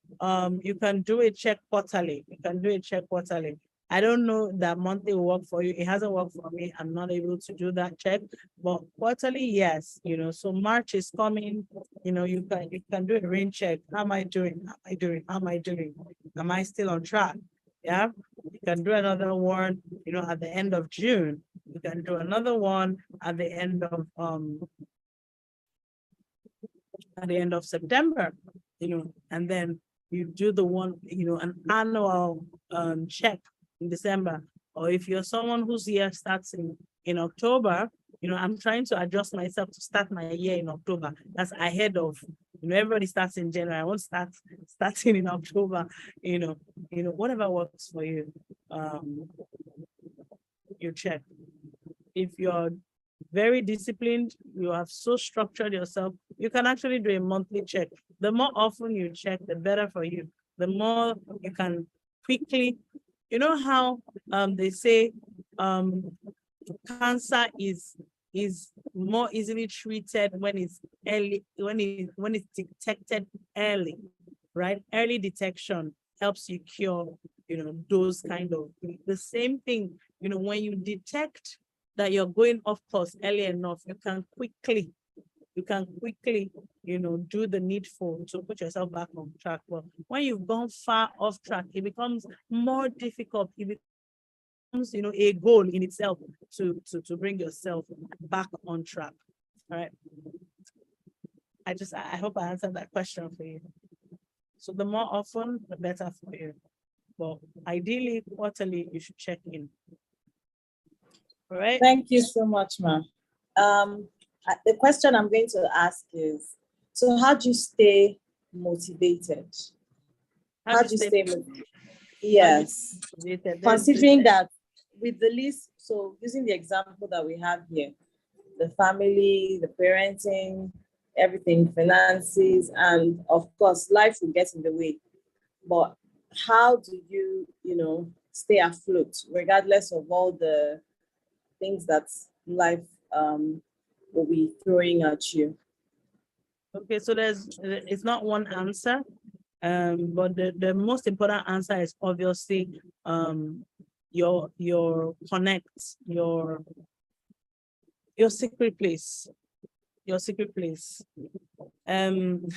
you can do a check quarterly. You can do a check quarterly. I don't know that monthly will work for you. It hasn't worked for me. I'm not able to do that check, but quarterly, yes, you know, so March is coming, you know, you can do a rain check. How am I doing? How am I doing? How am I doing? Am I still on track? Yeah, you can do another one, you know, at the end of June. You can do another one at the end of September, you know, and then you do the one, you know, an annual check in December. Or if you're someone whose year starts in October, you know, I'm trying to adjust myself to start my year in October. That's ahead of, you know, everybody starts in January. I won't starting in October, you know, whatever works for you, you check. If you're very disciplined, you have so structured yourself, you can actually do a monthly check. The more often you check, the better for you. The more you can quickly, you know how they say cancer is more easily treated when it's early, when it's detected early, right? Early detection helps you cure, you know, those kind of things. The same thing, you know, when you detect that you're going off course early enough, you can quickly, do the needful to put yourself back on track. But when you've gone far off track, it becomes more difficult. It becomes, a goal in itself to bring yourself back on track. All right. I hope I answered that question for you. So the more often, the better for you. But ideally, quarterly, you should check in. All right. Thank you so much, ma'am. The question I'm going to ask is, so how do you stay motivated? How do you stay motivated? Yes. Considering that with the list, so using the example that we have here, the family, the parenting, everything, finances, and of course, life will get in the way. But how do you, stay afloat regardless of all the things that life will be throwing at you? Okay, so it's not one answer, but the most important answer is obviously your connect, your secret place. Your secret place. You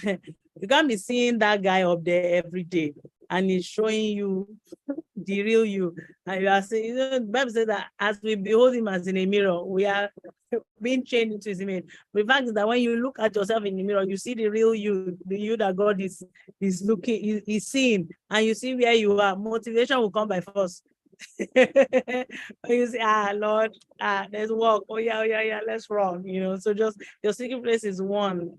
can't be seeing that guy up there every day and he's showing you the real you. And you are saying, the Bible says that as we behold him as in a mirror, we are being changed into his image. But the fact is that when you look at yourself in the mirror, you see the real you, the you that God is looking, is seeing, and you see where you are. Motivation will come by force. You say, Lord, let's walk. Oh yeah, let's run. So just your secret place is one.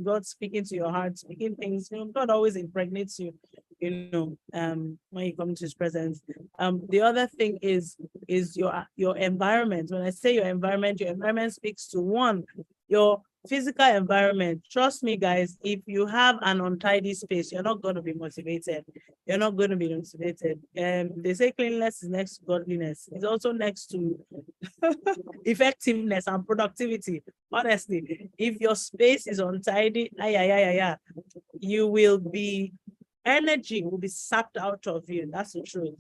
God speaking to your heart, speaking things. God always impregnates you. When you come to His presence. The other thing is your environment. When I say your environment speaks to one, your physical environment. Trust me, guys, if you have an untidy space, you're not going to be motivated. You're not going to be motivated. They say cleanliness is next to godliness. It's also next to effectiveness and productivity. Honestly, if your space is untidy, you will be, energy will be sapped out of you. That's the truth.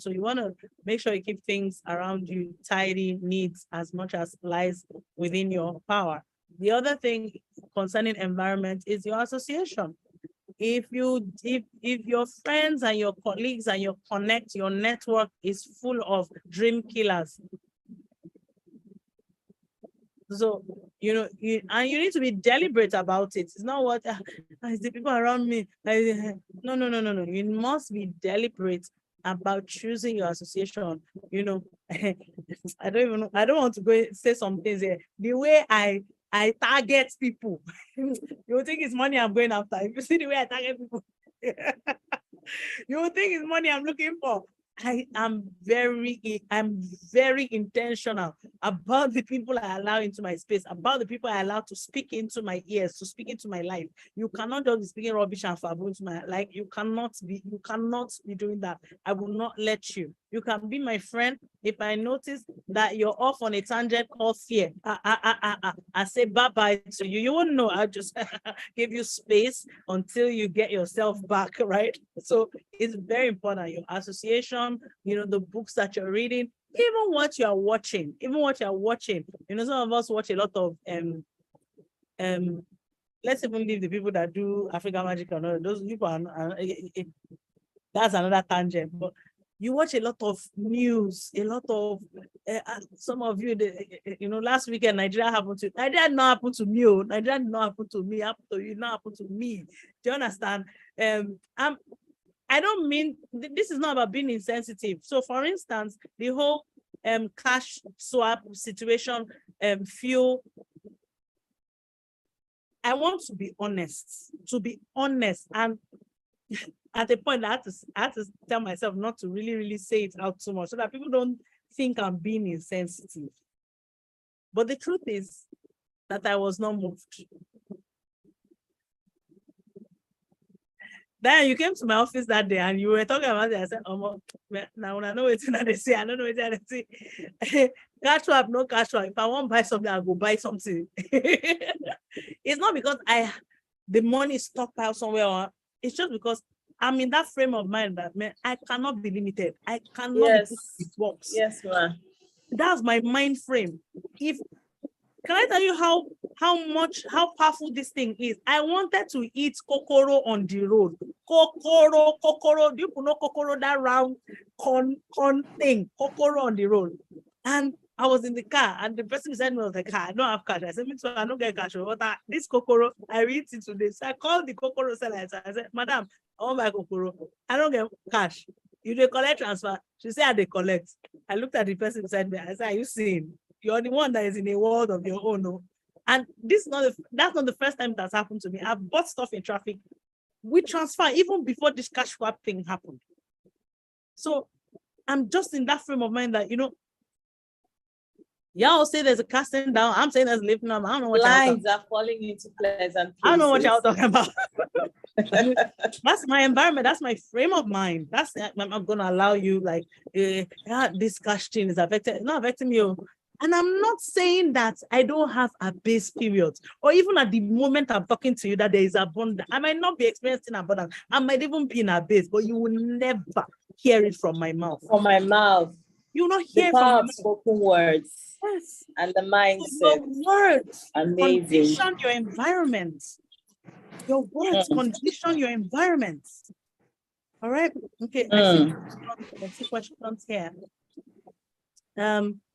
So you want to make sure you keep things around you tidy, neat, as much as lies within your power. The other thing concerning environment is your association. If your friends and your colleagues and your network is full of dream killers, so you need to be deliberate about it. It's not what it's the people around me. No. You must be deliberate about choosing your association. I don't want to go say some things here. The way I target people, you think it's money I'm going after. If you see the way I target people, you will think it's money I'm looking for. I'm very intentional about the people I allow into my space, about the people I allow to speak into my ears, to speak into my life. You cannot just be speaking rubbish and fabu into my life. You cannot be doing that. I will not let you. You can be my friend. If I notice that you're off on a tangent called fear, I say bye-bye to you. You won't know. I just give you space until you get yourself back, right? So it's very important. Your association, the books that you're reading, even what you're watching. Some of us watch a lot of let's even leave the people that do African magic and all those people that's another tangent. But you watch a lot of news, a lot of some of you, last weekend Nigeria did not happen to me. Nigeria did not happen to me. Happened to you, not happen to me. Do you understand? I don't mean this is not about being insensitive. So, for instance, the whole cash swap situation, I want to be honest. And at a point, I had to tell myself not to really say it out too much so that people don't think I'm being insensitive. But the truth is that I was not moved. Then you came to my office that day and you were talking about it. I said, now I know what they say. I don't know what they say. Cash swap, no cash swap. If I want to buy something, I'll go buy something. It's not because the money is stockpiled somewhere. It's just because I'm in that frame of mind that I cannot be limited. I cannot be put in box. Yes, ma'am. That's my mind frame. Can I tell you how powerful this thing is? I wanted to eat kokoro on the road. Kokoro. Do you know kokoro, that round corn thing? Kokoro on the road. And I was in the car, and the person beside me was like, I don't have cash. I said, me too, I don't get cash. But this kokoro, I will eat it today. So I called the kokoro seller. I said, madam, I want my kokoro. I don't get cash. You dey collect transfer? She said, I dey collect. I looked at the person beside me. I said, are you seeing? You're the one that is in a world of your own. No? And that's not the first time that's happened to me. I've bought stuff in traffic. We transfer even before this cash swap thing happened. So I'm just in that frame of mind that, y'all say there's a casting down. I'm saying there's lifting up. I don't know what lines are falling into pleasant places. I don't know what y'all talking about. That's my environment. That's my frame of mind. I'm gonna allow you, like, this cash thing is affecting, not affecting you. And I'm not saying that I don't have a base period, or even at the moment I'm talking to you that there is abundance. I might not be experiencing abundance. I might even be in a base, but you will never hear it from my mouth. From my mouth. You will not hear the power from of spoken words. Yes. And the mindset. Your words amazing. Condition your environment. Your words condition your environment. All right. Okay. I see questions here.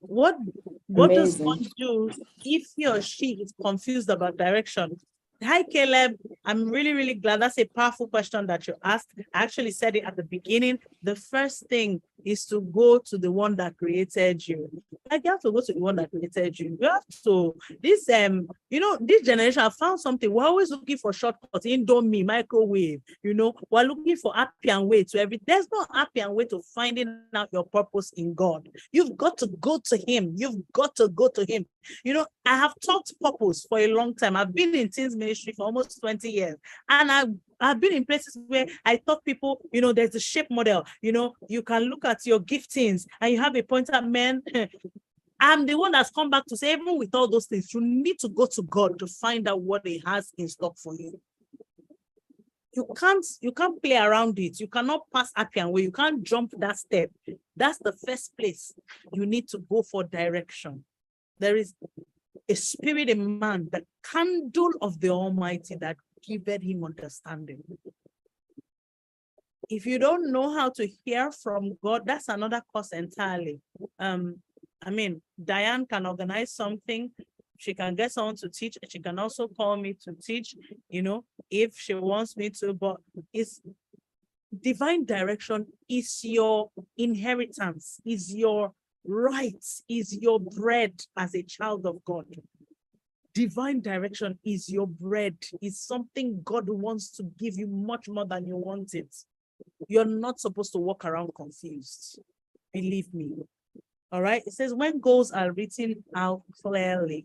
What does one do if he or she is confused about direction? Hi, Caleb. I'm really, really glad. That's a powerful question that you asked. I actually said it at the beginning. The first thing is to go to the one that created you. Like, you have to go to the one that created you. You have to, this generation, I found something. We're always looking for shortcuts, Indomie, microwave, we're looking for happy and way to everything. There's no happy and way to finding out your purpose in God. You've got to go to him. You've got to go to him. I have taught purpose for a long time. I've been in teens ministry for almost 20 years. And I've been in places where I taught people, there's a shape model. You can look at your giftings and you have a pointer. Man, I'm the one that's come back to say, even with all those things, you need to go to God to find out what he has in stock for you. You can't play around it. You cannot pass happy and way. You can't jump that step. That's the first place you need to go for direction. There is a spirit in man, the candle of the Almighty, that giveth him understanding. If you don't know how to hear from God, that's another course entirely. Diane can organize something. She can get someone to teach. She can also call me to teach, if she wants me to, but it's divine direction is your inheritance, is your right, is your bread as a child of God. Divine direction is your bread, is something God wants to give you much more than you want it. You're not supposed to walk around confused. Believe me. All right. It says, when goals are written out clearly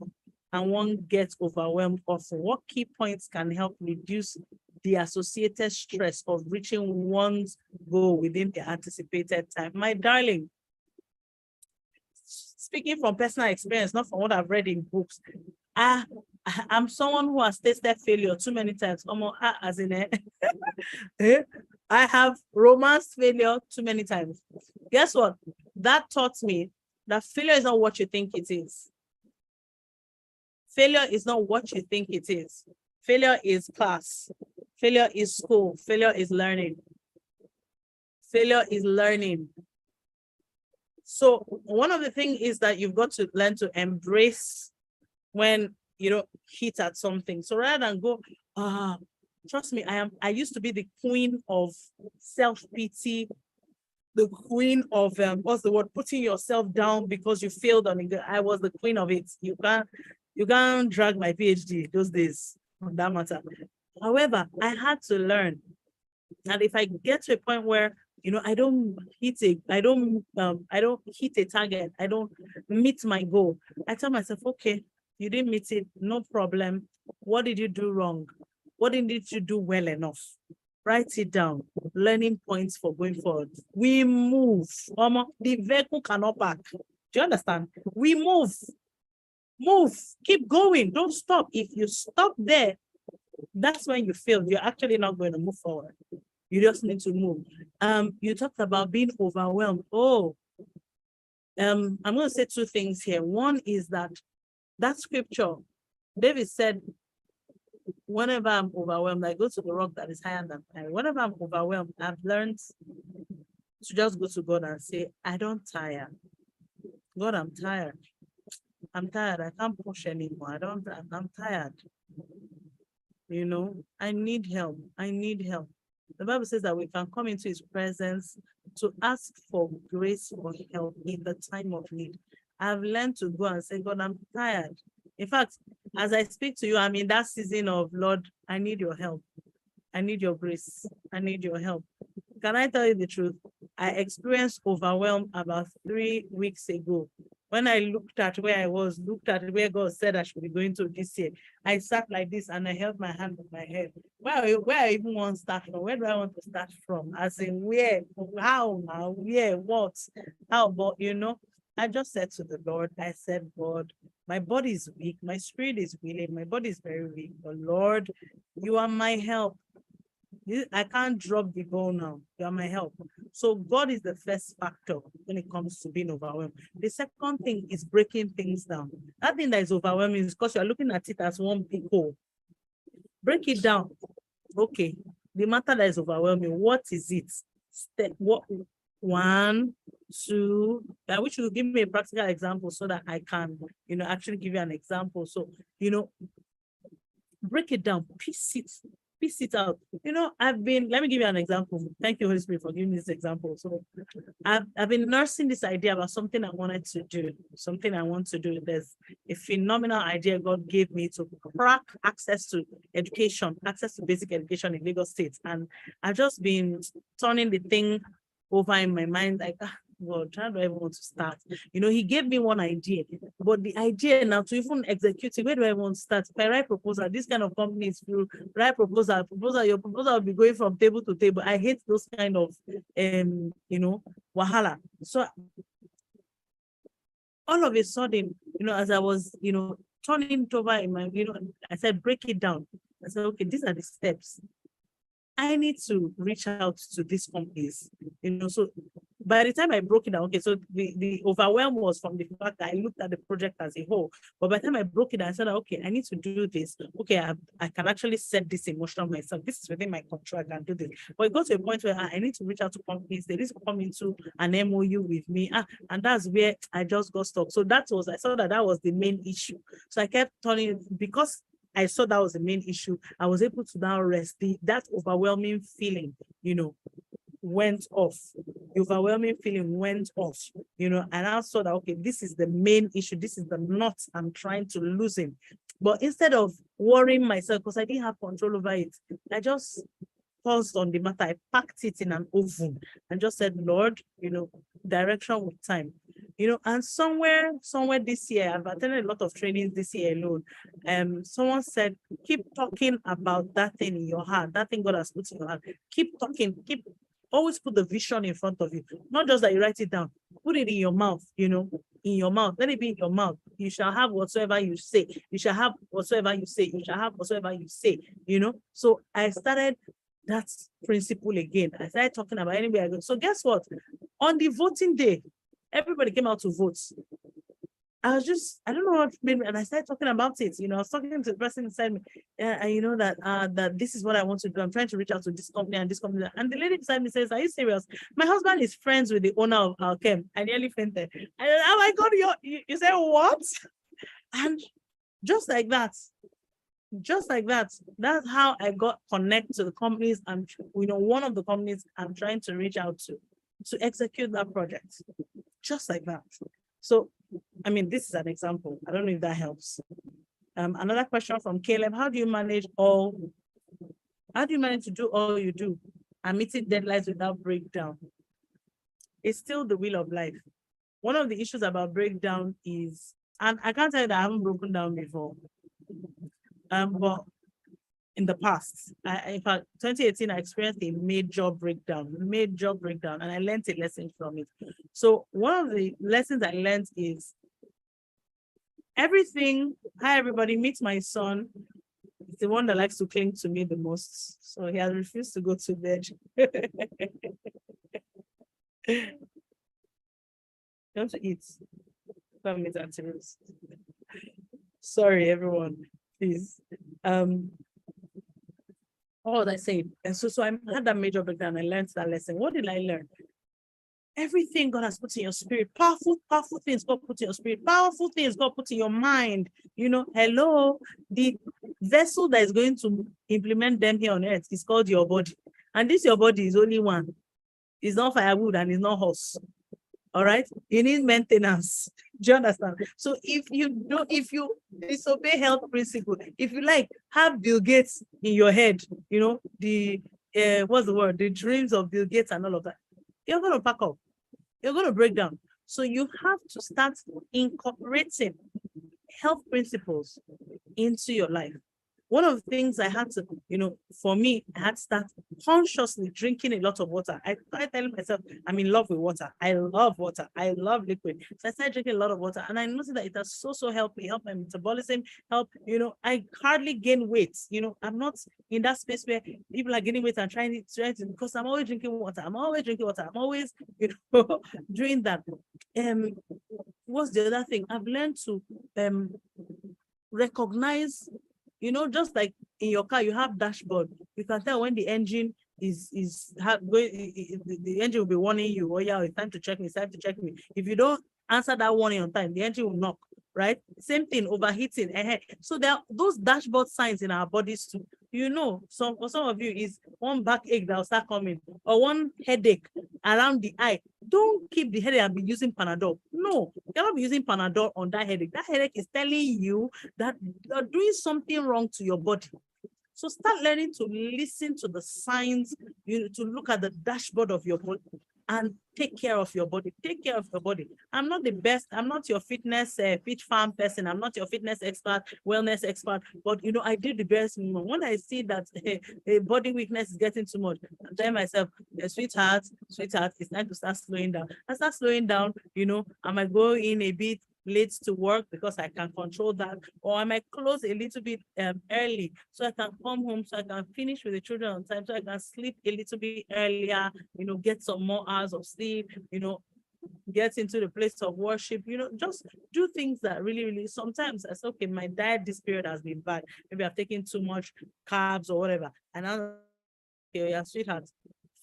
and one gets overwhelmed often, what key points can help reduce the associated stress of reaching one's goal within the anticipated time? My darling, speaking from personal experience, not from what I've read in books, I'm someone who has tasted failure too many times. As in I have romance failure too many times. Guess what? That taught me that failure is not what you think it is. Failure is not what you think it is. Failure is class. Failure is school. Failure is learning. Failure is learning. So one of the things is that you've got to learn to embrace when hit at something. So rather than go, trust me, I used to be the queen of self-pity, the queen of putting yourself down because you failed on it. I was the queen of it. You can't drag my PhD those days on that matter. However, I had to learn that if I get to a point where I don't hit a target, I don't meet my goal, I tell myself, okay, you didn't meet it, no problem. What did you do wrong? What did you do well enough? Write it down. Learning points for going forward. We move. The vehicle cannot park. Do you understand? We move. Move. Keep going. Don't stop. If you stop there, that's when you fail. You're actually not going to move forward. You just need to move. You talked about being overwhelmed. Oh, I'm going to say two things here. One is that scripture, David said, whenever I'm overwhelmed, I go to the rock that is higher than I. Whenever I'm overwhelmed, I've learned to just go to God and say, I don't tire. God, I'm tired. I'm tired. I can't push anymore. I'm tired. You know, I need help. I need help. The Bible says that we can come into his presence to ask for grace for help in the time of need. I've learned to go and say, God, I'm tired. In fact, as I speak to you, I'm in that season of, Lord, I need your help. I need your grace. I need your help. Can I tell you the truth? I experienced overwhelm about 3 weeks ago. When I looked at where I was, looked at where God said I should be going to this year, I sat like this and I held my hand on my head. Where I even want to start from? Where do I want to start from? As in where, how now, where, what, how, but you know, I just said to the Lord, I said, God, my body is weak, my spirit is willing, my body is very weak, but Lord, you are my help. I can't drop the ball now. You are my help. So God is the first factor when it comes to being overwhelmed. The second thing is breaking things down. That thing that is overwhelming is because you're looking at it as one big hole. Break it down. Okay, the matter that is overwhelming, what is it? Step what? 1, 2. I wish you would give me a practical example so that I can, actually give you an example. So, break it down, piece it out. Let me give you an example. Thank you, Holy Spirit, for giving me this example. So I've been nursing this idea about something I wanted to do, something I want to do. There's a phenomenal idea God gave me to crack access to education, access to basic education in Lagos State. And I've just been turning the thing over in my mind, like, God, how do I even want to start? He gave me one idea, but the idea now to even execute it, where do I want to start? If I write proposal, this kind of companies will write proposal, your proposal will be going from table to table. I hate those kind of, wahala. So all of a sudden, as I was, turning it over in my, I said, break it down. I said, okay, these are the steps. I need to reach out to these companies, so by the time I broke it down, okay, so the overwhelm was from the fact that I looked at the project as a whole, but by the time I broke it down, I said, okay, I need to do this. Okay, I can actually set this emotion myself. This is within my control, I can do this. But it got to a point where I need to reach out to companies. They need to come into an MOU with me, and that's where I just got stuck. So I saw that was the main issue. So I kept turning, because I saw that was the main issue, I was able to now rest. That overwhelming feeling, went off. The overwhelming feeling went off, and I saw that, okay, this is the main issue. This is the knot I'm trying to loosen. But instead of worrying myself, because I didn't have control over it, I just paused on the matter. I packed it in an oven and just said, Lord, direction with time. And somewhere this year, I've attended a lot of trainings this year alone. Someone said, keep talking about that thing in your heart, that thing God has put in your heart. Keep talking, always put the vision in front of you. Not just that you write it down, put it in your mouth, in your mouth. Let it be in your mouth. You shall have whatsoever you say. You shall have whatsoever you say. You shall have whatsoever you say, So I started that principle again. I started talking about anywhere I go. So guess what? On the voting day, everybody came out to vote. I don't know what made me, and I started talking about it. I was talking to the person inside me, and that this is what I want to do. I'm trying to reach out to this company and this company. And the lady beside me says, "Are you serious? My husband is friends with the owner of Alchem." I nearly fainted. And oh my God, you say what? And just like that, that's how I got connected to the companies. One of the companies I'm trying to reach out to execute that project. Just like that. So, this is an example. I don't know if that helps. Another question from Caleb: How do you manage to do all you do and meeting deadlines without breakdown? It's still the wheel of life. One of the issues about breakdown is, and I can't tell you that I haven't broken down before. But in the past, in fact, 2018, I experienced a major breakdown, and I learned a lesson from it. So one of the lessons I learned is everything. Hi, everybody, meet my son. He's the one that likes to cling to me the most. So he has refused to go to bed. You want to eat? Come meet Auntie Rose. Sorry, everyone. Please. What was I saying? And so I had that major breakdown. I learned that lesson. What did I learn? Everything God has put in your spirit, powerful things God put in your spirit, powerful things God put in your mind. You know, hello, the vessel that is going to implement them here on earth is called your body. And this your body is only one. It's not firewood and it's not horse. All right, you need maintenance. Do you understand? So if you disobey health principle, if you like have Bill Gates in your head, you know, the what's the word? The dreams of Bill Gates and all of that, you're gonna pack up. You're gonna break down. So you have to start incorporating health principles into your life. One of the things I had to, you know, for me, I had to start consciously drinking a lot of water. I started telling myself, I'm in love with water. I love water. I love liquid. So I started drinking a lot of water. And I noticed that it has so helped me, help my metabolism, help, you know, I hardly gain weight. You know, I'm not in that space where people are gaining weight and trying to, because I'm always drinking water. I'm always, you know, doing that. What's the other thing? I've learned to recognize, you know, just like in your car, you have dashboard. You can tell when the engine is going, the engine will be warning you, oh yeah, it's time to check me, it's time to check me. If you don't answer that warning on time, the engine will knock, right? Same thing, overheating. So there are those dashboard signs in our bodies too. You know, for some of you is one backache that will start coming, or one headache around the eye. Don't keep the headache and be using Panadol. No, you cannot be using Panadol on that headache. That headache is telling you that you're doing something wrong to your body. So start learning to listen to the signs, you know, to look at the dashboard of your body and take care of your body. Take care of your body. I'm not the best. I'm not your fitness, fit farm person. I'm not your fitness expert, wellness expert. But, you know, I do the best. When I see that a body weakness is getting too much, I tell myself, sweetheart, it's time to start slowing down. I start slowing down, you know, I might go in a bit late to work because I can control that, or I might close a little bit early so I can come home, so I can finish with the children on time, so I can sleep a little bit earlier, you know, get some more hours of sleep, you know, get into the place of worship, you know, just do things that really, sometimes I say, okay, my diet this period has been bad. Maybe I've taken too much carbs or whatever. And I'm okay, yeah, sweetheart,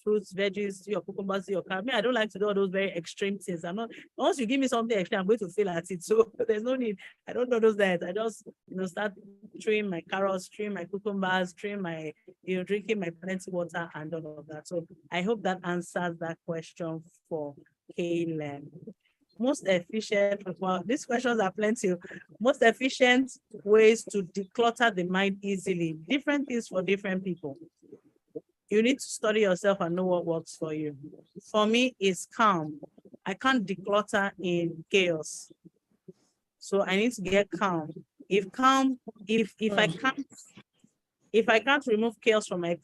fruits, veggies, your cucumbers, your carrot. I don't like to do all those very extreme things. I'm not, once you give me something extreme, I'm going to fail at it. So there's no need. I don't know those diets. I just, you know, start chewing my carrots, chewing my cucumbers, chewing my, you know, drinking my plenty water and all of that. So I hope that answers that question for Caleb. Most efficient, well, these questions are plenty. Most efficient ways to declutter the mind easily. Different things for different people. You need to study yourself and know what works for you. For me, it's calm. I can't declutter in chaos. So I need to get calm. If I can't remove chaos from my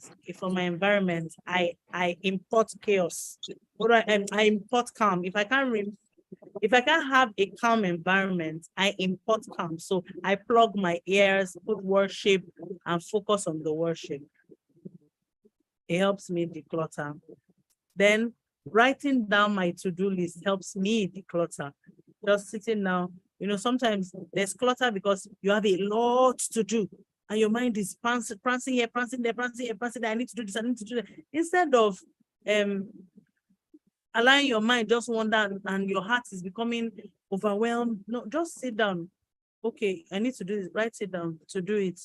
environment, I import chaos. I import calm. If I can't have a calm environment, I import calm. So I plug my ears, put worship, and focus on the worship. It helps me declutter. Then writing down my to-do list helps me declutter. Just sitting down, you know, sometimes there's clutter because you have a lot to do and your mind is prancing here, prancing there. I need to do this, I need to do that. Instead of allowing your mind just wander and your heart is becoming overwhelmed, no, just sit down. Okay, I need to do this, write it down to do it.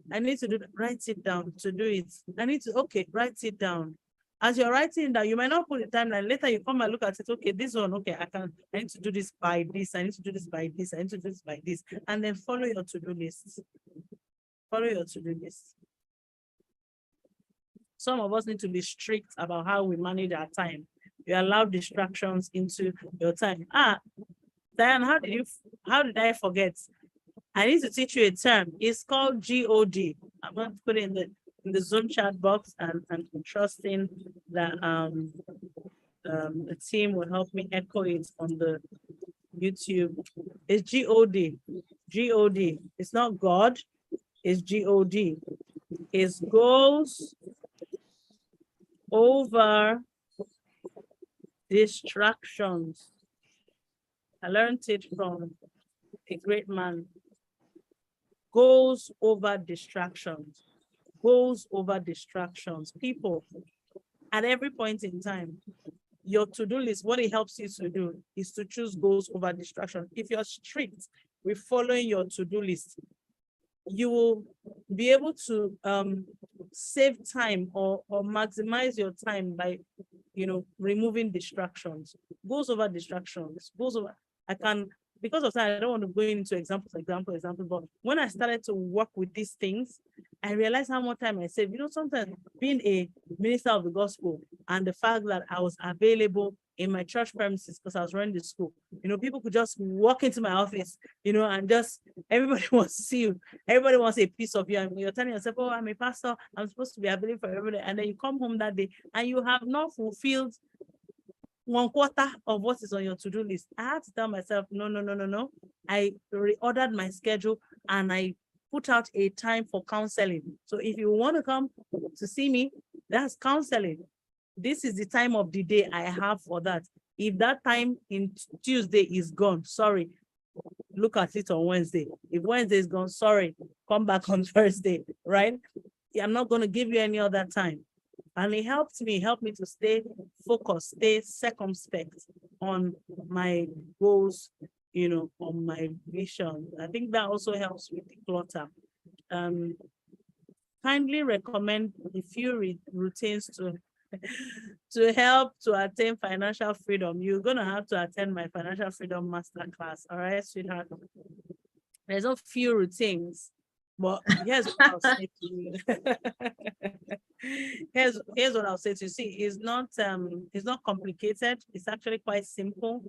I need to do that, write it down to do it. I need to, okay, write it down. As you're writing down, you might not put the timeline. Later you come and look at it, okay, this one, okay, I need to do this by this, I need to do this by this, I need to do this by this, and then follow your to-do list. Follow your to-do list. Some of us need to be strict about how we manage our time. You allow distractions into your time. Diane, how did I forget? I need to teach you a term. It's called G.R.O.W. I'm going to put it in the Zoom chat box, and I'm trusting that the team will help me echo it on the YouTube. It's G.R.O.W. G.R.O.W. It's not God, it's G.R.O.W. It's goals over distractions. I learned it from a great man. Goals over distractions. Goals over distractions. People, at every point in time, your to-do list, what it helps you to do is to choose goals over distraction. If you're strict with following your to-do list, you will be able to save time or maximize your time by, removing distractions. Goals over distractions. Goals over, because of that, I don't want to go into examples, but when I started to work with these things, I realized how much time I save. Sometimes being a minister of the gospel and the fact that I was available in my church premises because I was running the school, people could just walk into my office, and just, everybody wants to see you. Everybody wants a piece of you. And you're telling yourself, oh, I'm a pastor. I'm supposed to be available for everybody. And then you come home that day and you have not fulfilled 1/4 of what is on your to-do list. I had to tell myself, no. I reordered my schedule and I put out a time for counseling. So if you want to come to see me, that's counseling. This is the time of the day I have for that. If that time in Tuesday is gone, sorry, look at it on Wednesday. If Wednesday is gone, sorry, come back on Thursday, right? I'm not going to give you any other time. And it helped me to stay focused, stay circumspect on my goals, on my vision. I think that also helps with the clutter. Kindly recommend a few routines to help to attain financial freedom. You're going to have to attend my financial freedom masterclass. All right, sweetheart. There's a few routines, but here's what I'll say to you. Here's what I'll say to you. See, it's not complicated. It's actually quite simple.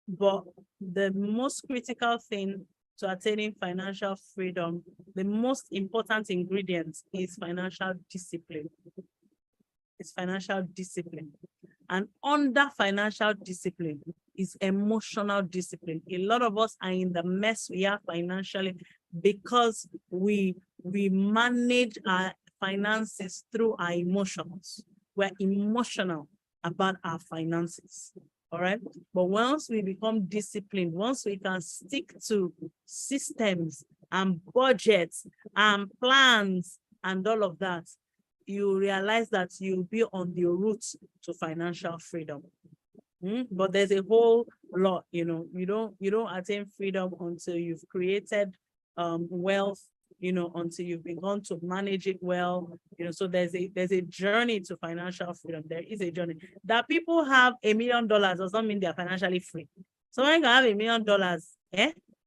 But the most critical thing to attaining financial freedom, the most important ingredient is financial discipline. It's financial discipline. And under financial discipline is emotional discipline. A lot of us are in the mess we are financially because we manage our finances through our emotions. We're emotional about our finances. All right. But once we become disciplined, once we can stick to systems and budgets and plans and all of that, you realize that you'll be on the route to financial freedom. But there's a whole lot, you don't attain freedom until you've created wealth, until you've begun to manage it well. So there's a journey to financial freedom. There is a journey. That people have $1 million does not mean they're financially free. Someone can have $1 million,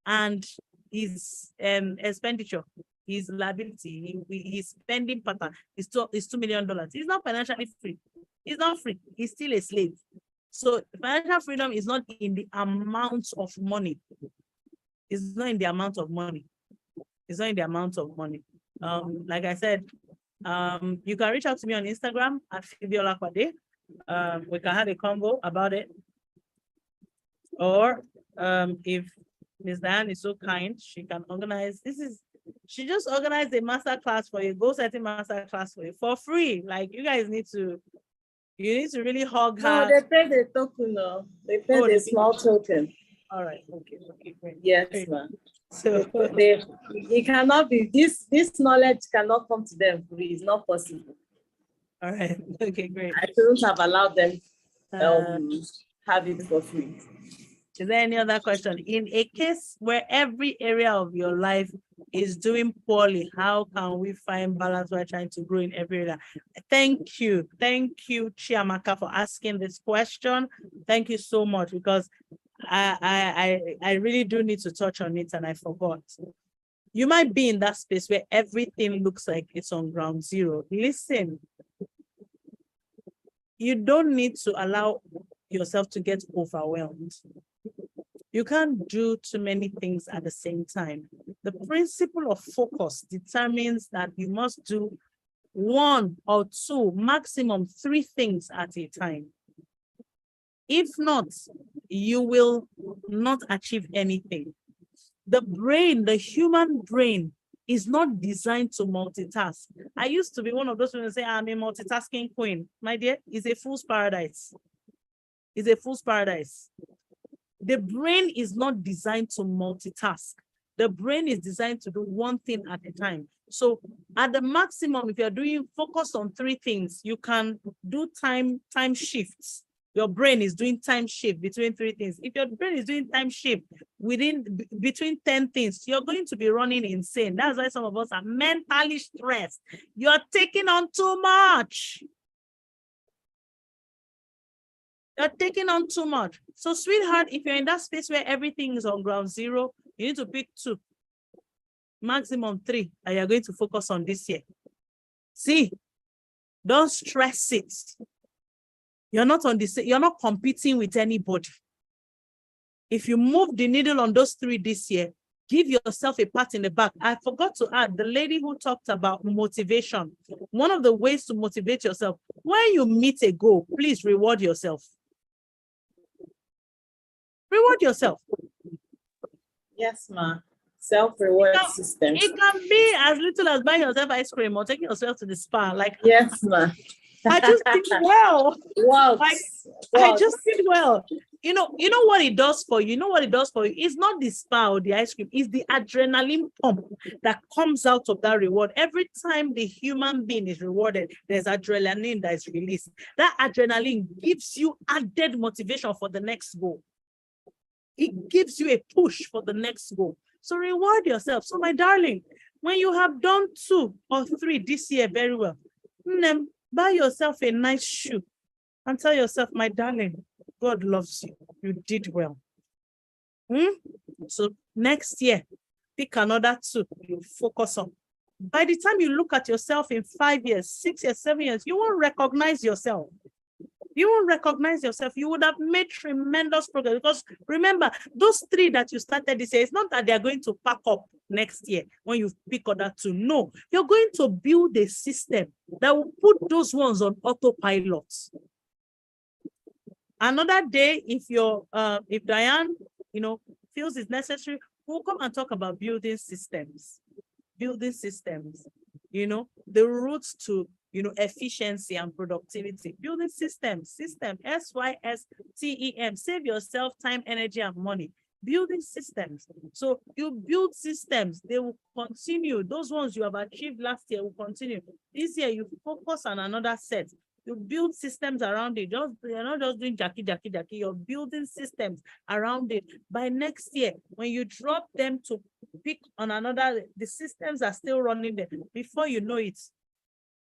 and his expenditure, his liability, his spending pattern is $2 million. He's not financially free. He's not free. He's still a slave. So financial freedom is not in the amount of money. It's not in the amount of money. It's not in the amount of money. Like I said, you can reach out to me on Instagram at Fibiola Kwade. We can have a convo about it. Or if Ms. Diane is so kind, she can organize. She just organized a master class for you, goal setting master class for you for free. Like, you guys need to really hug her. No, they pay the token. No, they pay the small token. All right. Okay. Great. Yes, great. ma'am. So it cannot be this knowledge cannot come to them free. It's not possible. All right. Okay, great. I shouldn't have allowed them have it for free. Is there any other question? In a case where every area of your life is doing poorly, how can we find balance while trying to grow in every area? Thank you, Chiamaka, for asking this question. Thank you so much, because I really do need to touch on it and I forgot. You might be in that space where everything looks like it's on ground zero. Listen, you don't need to allow yourself to get overwhelmed. You can't do too many things at the same time. The principle of focus determines that you must do 1 or 2, maximum 3 things at a time. If not, you will not achieve anything. The brain, the human brain, is not designed to multitask. I used to be one of those people who say, I'm a multitasking queen. My dear, it's a fool's paradise. It's a fool's paradise. The brain is not designed to multitask. The brain is designed to do one thing at a time. So at the maximum, if you're doing focus on 3 things, you can do time shifts. Your brain is doing time shift between 3 things. If your brain is doing time shift between 10 things, you're going to be running insane. That's why some of us are mentally stressed. You're taking on too much. You're taking on too much. So, sweetheart, if you're in that space where everything is on ground zero, you need to pick 2, maximum 3, and you're going to focus on this year. See, don't stress it. You're not competing with anybody. If you move the needle on those 3 this year, give yourself a pat in the back. I forgot to add, the lady who talked about motivation. One of the ways to motivate yourself, when you meet a goal, please reward yourself. Reward yourself. Yes, ma. Self-reward system. It can be as little as buying yourself ice cream or taking yourself to the spa. Like, yes, ma. I just did well. Wow. Like, I just did well. You know what it does for you? You know what it does for you? It's not the spa or the ice cream. It's the adrenaline pump that comes out of that reward. Every time the human being is rewarded, there's adrenaline that is released. That adrenaline gives you added motivation for the next goal. It gives you a push for the next goal. So reward yourself. So my darling, when you have done 2 or 3 this year very well, buy yourself a nice shoe and tell yourself, my darling, God loves you. You did well. So next year, pick another 2 you focus on. By the time you look at yourself in 5 years, 6 years, 7 years, you won't recognize yourself. You won't recognize yourself. You would have made tremendous progress, because remember, those 3 that you started this year, it's not that they're going to pack up next year when you pick other 2. No, you're going to build a system that will put those ones on autopilot. Another day, if Diane, feels it's necessary, we'll come and talk about building systems. Building systems, the routes to efficiency and productivity. Building systems, SYSTEM. Save yourself time, energy, and money. Building systems. So you build systems, they will continue. Those ones you have achieved last year will continue. This year, you focus on another set. You build systems around it. You're not just doing Jackie. You're building systems around it. By next year, when you drop them to pick on another, the systems are still running there. Before you know it,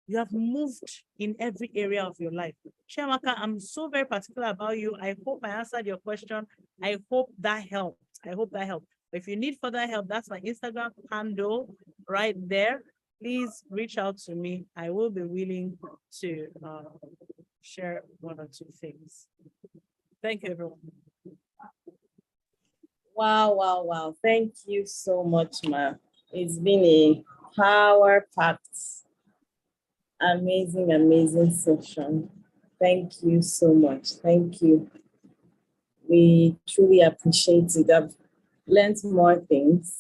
you have moved in every area of your life. Chiamaka, I'm so very particular about you. I hope I answered your question. I hope that helped. If you need further help, that's my Instagram handle right there. Please reach out to me. I will be willing to share 1 or 2 things. Thank you, everyone. Wow. Thank you so much, ma. It's been a power-packed, amazing session. Thank you so much. Thank you. We truly appreciate it. I've learned more things.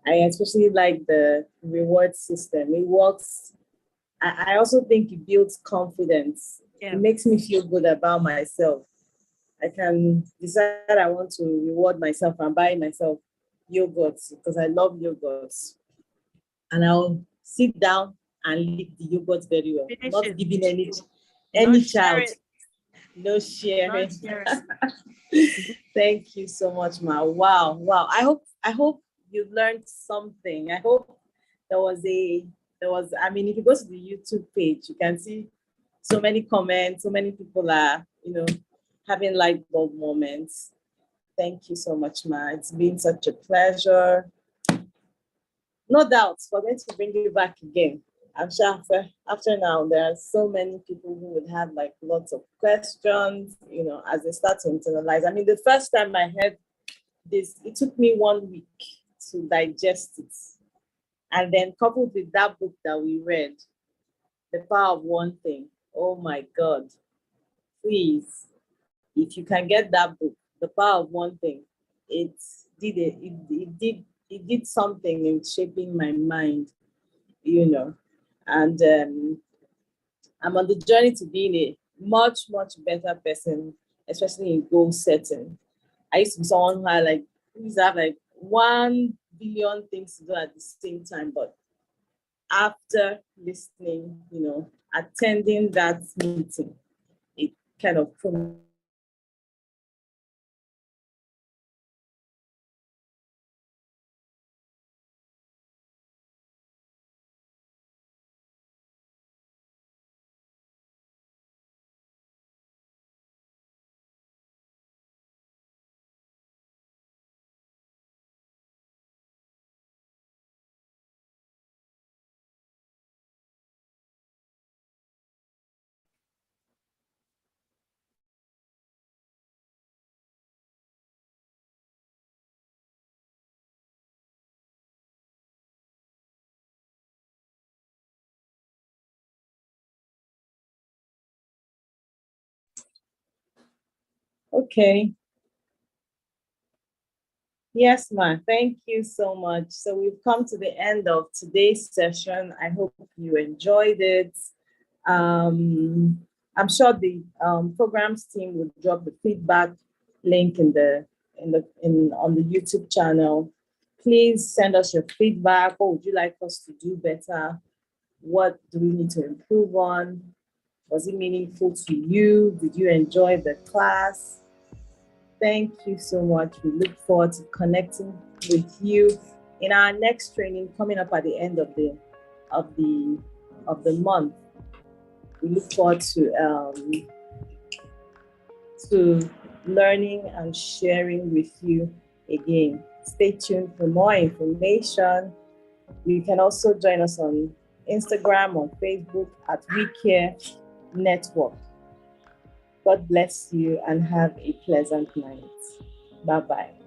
I especially like the reward system. It works. I also think it builds confidence. Yeah. It makes me feel good about myself. I can decide I want to reward myself and buy myself yogurts because I love yogurts. And I'll sit down and lick the yogurt very well. Not giving any child. No sharing. Thank you so much, ma. Wow. I hope you learned something. I hope there was, if you go to the YouTube page, you can see so many comments, so many people are, having light bulb moments. Thank you so much, ma. It's been such a pleasure. No doubt, we're going to bring you back again. I'm sure after now, there are so many people who would have lots of questions, as they start to internalize. The first time I heard this, it took me 1 week to digest it. And then coupled with that book that we read, The Power of One Thing. Oh my God. Please, if you can get that book, The Power of One Thing, it did something in shaping my mind, and I'm on the journey to being a much better person, especially in goal setting. I used to be someone who had like, used to have like 1 billion things to do at the same time. But after listening, attending that meeting, it kind of okay. Yes, ma. Thank you so much. So we've come to the end of today's session. I hope you enjoyed it. I'm sure the programs team will drop the feedback link on the YouTube channel. Please send us your feedback. What would you like us to do better? What do we need to improve on? Was it meaningful to you? Did you enjoy the class? Thank you so much. We look forward to connecting with you in our next training coming up at the end of the month. We look forward to learning and sharing with you again. Stay tuned for more information. You can also join us on Instagram or Facebook at WiCare Network. God bless you and have a pleasant night. Bye-bye.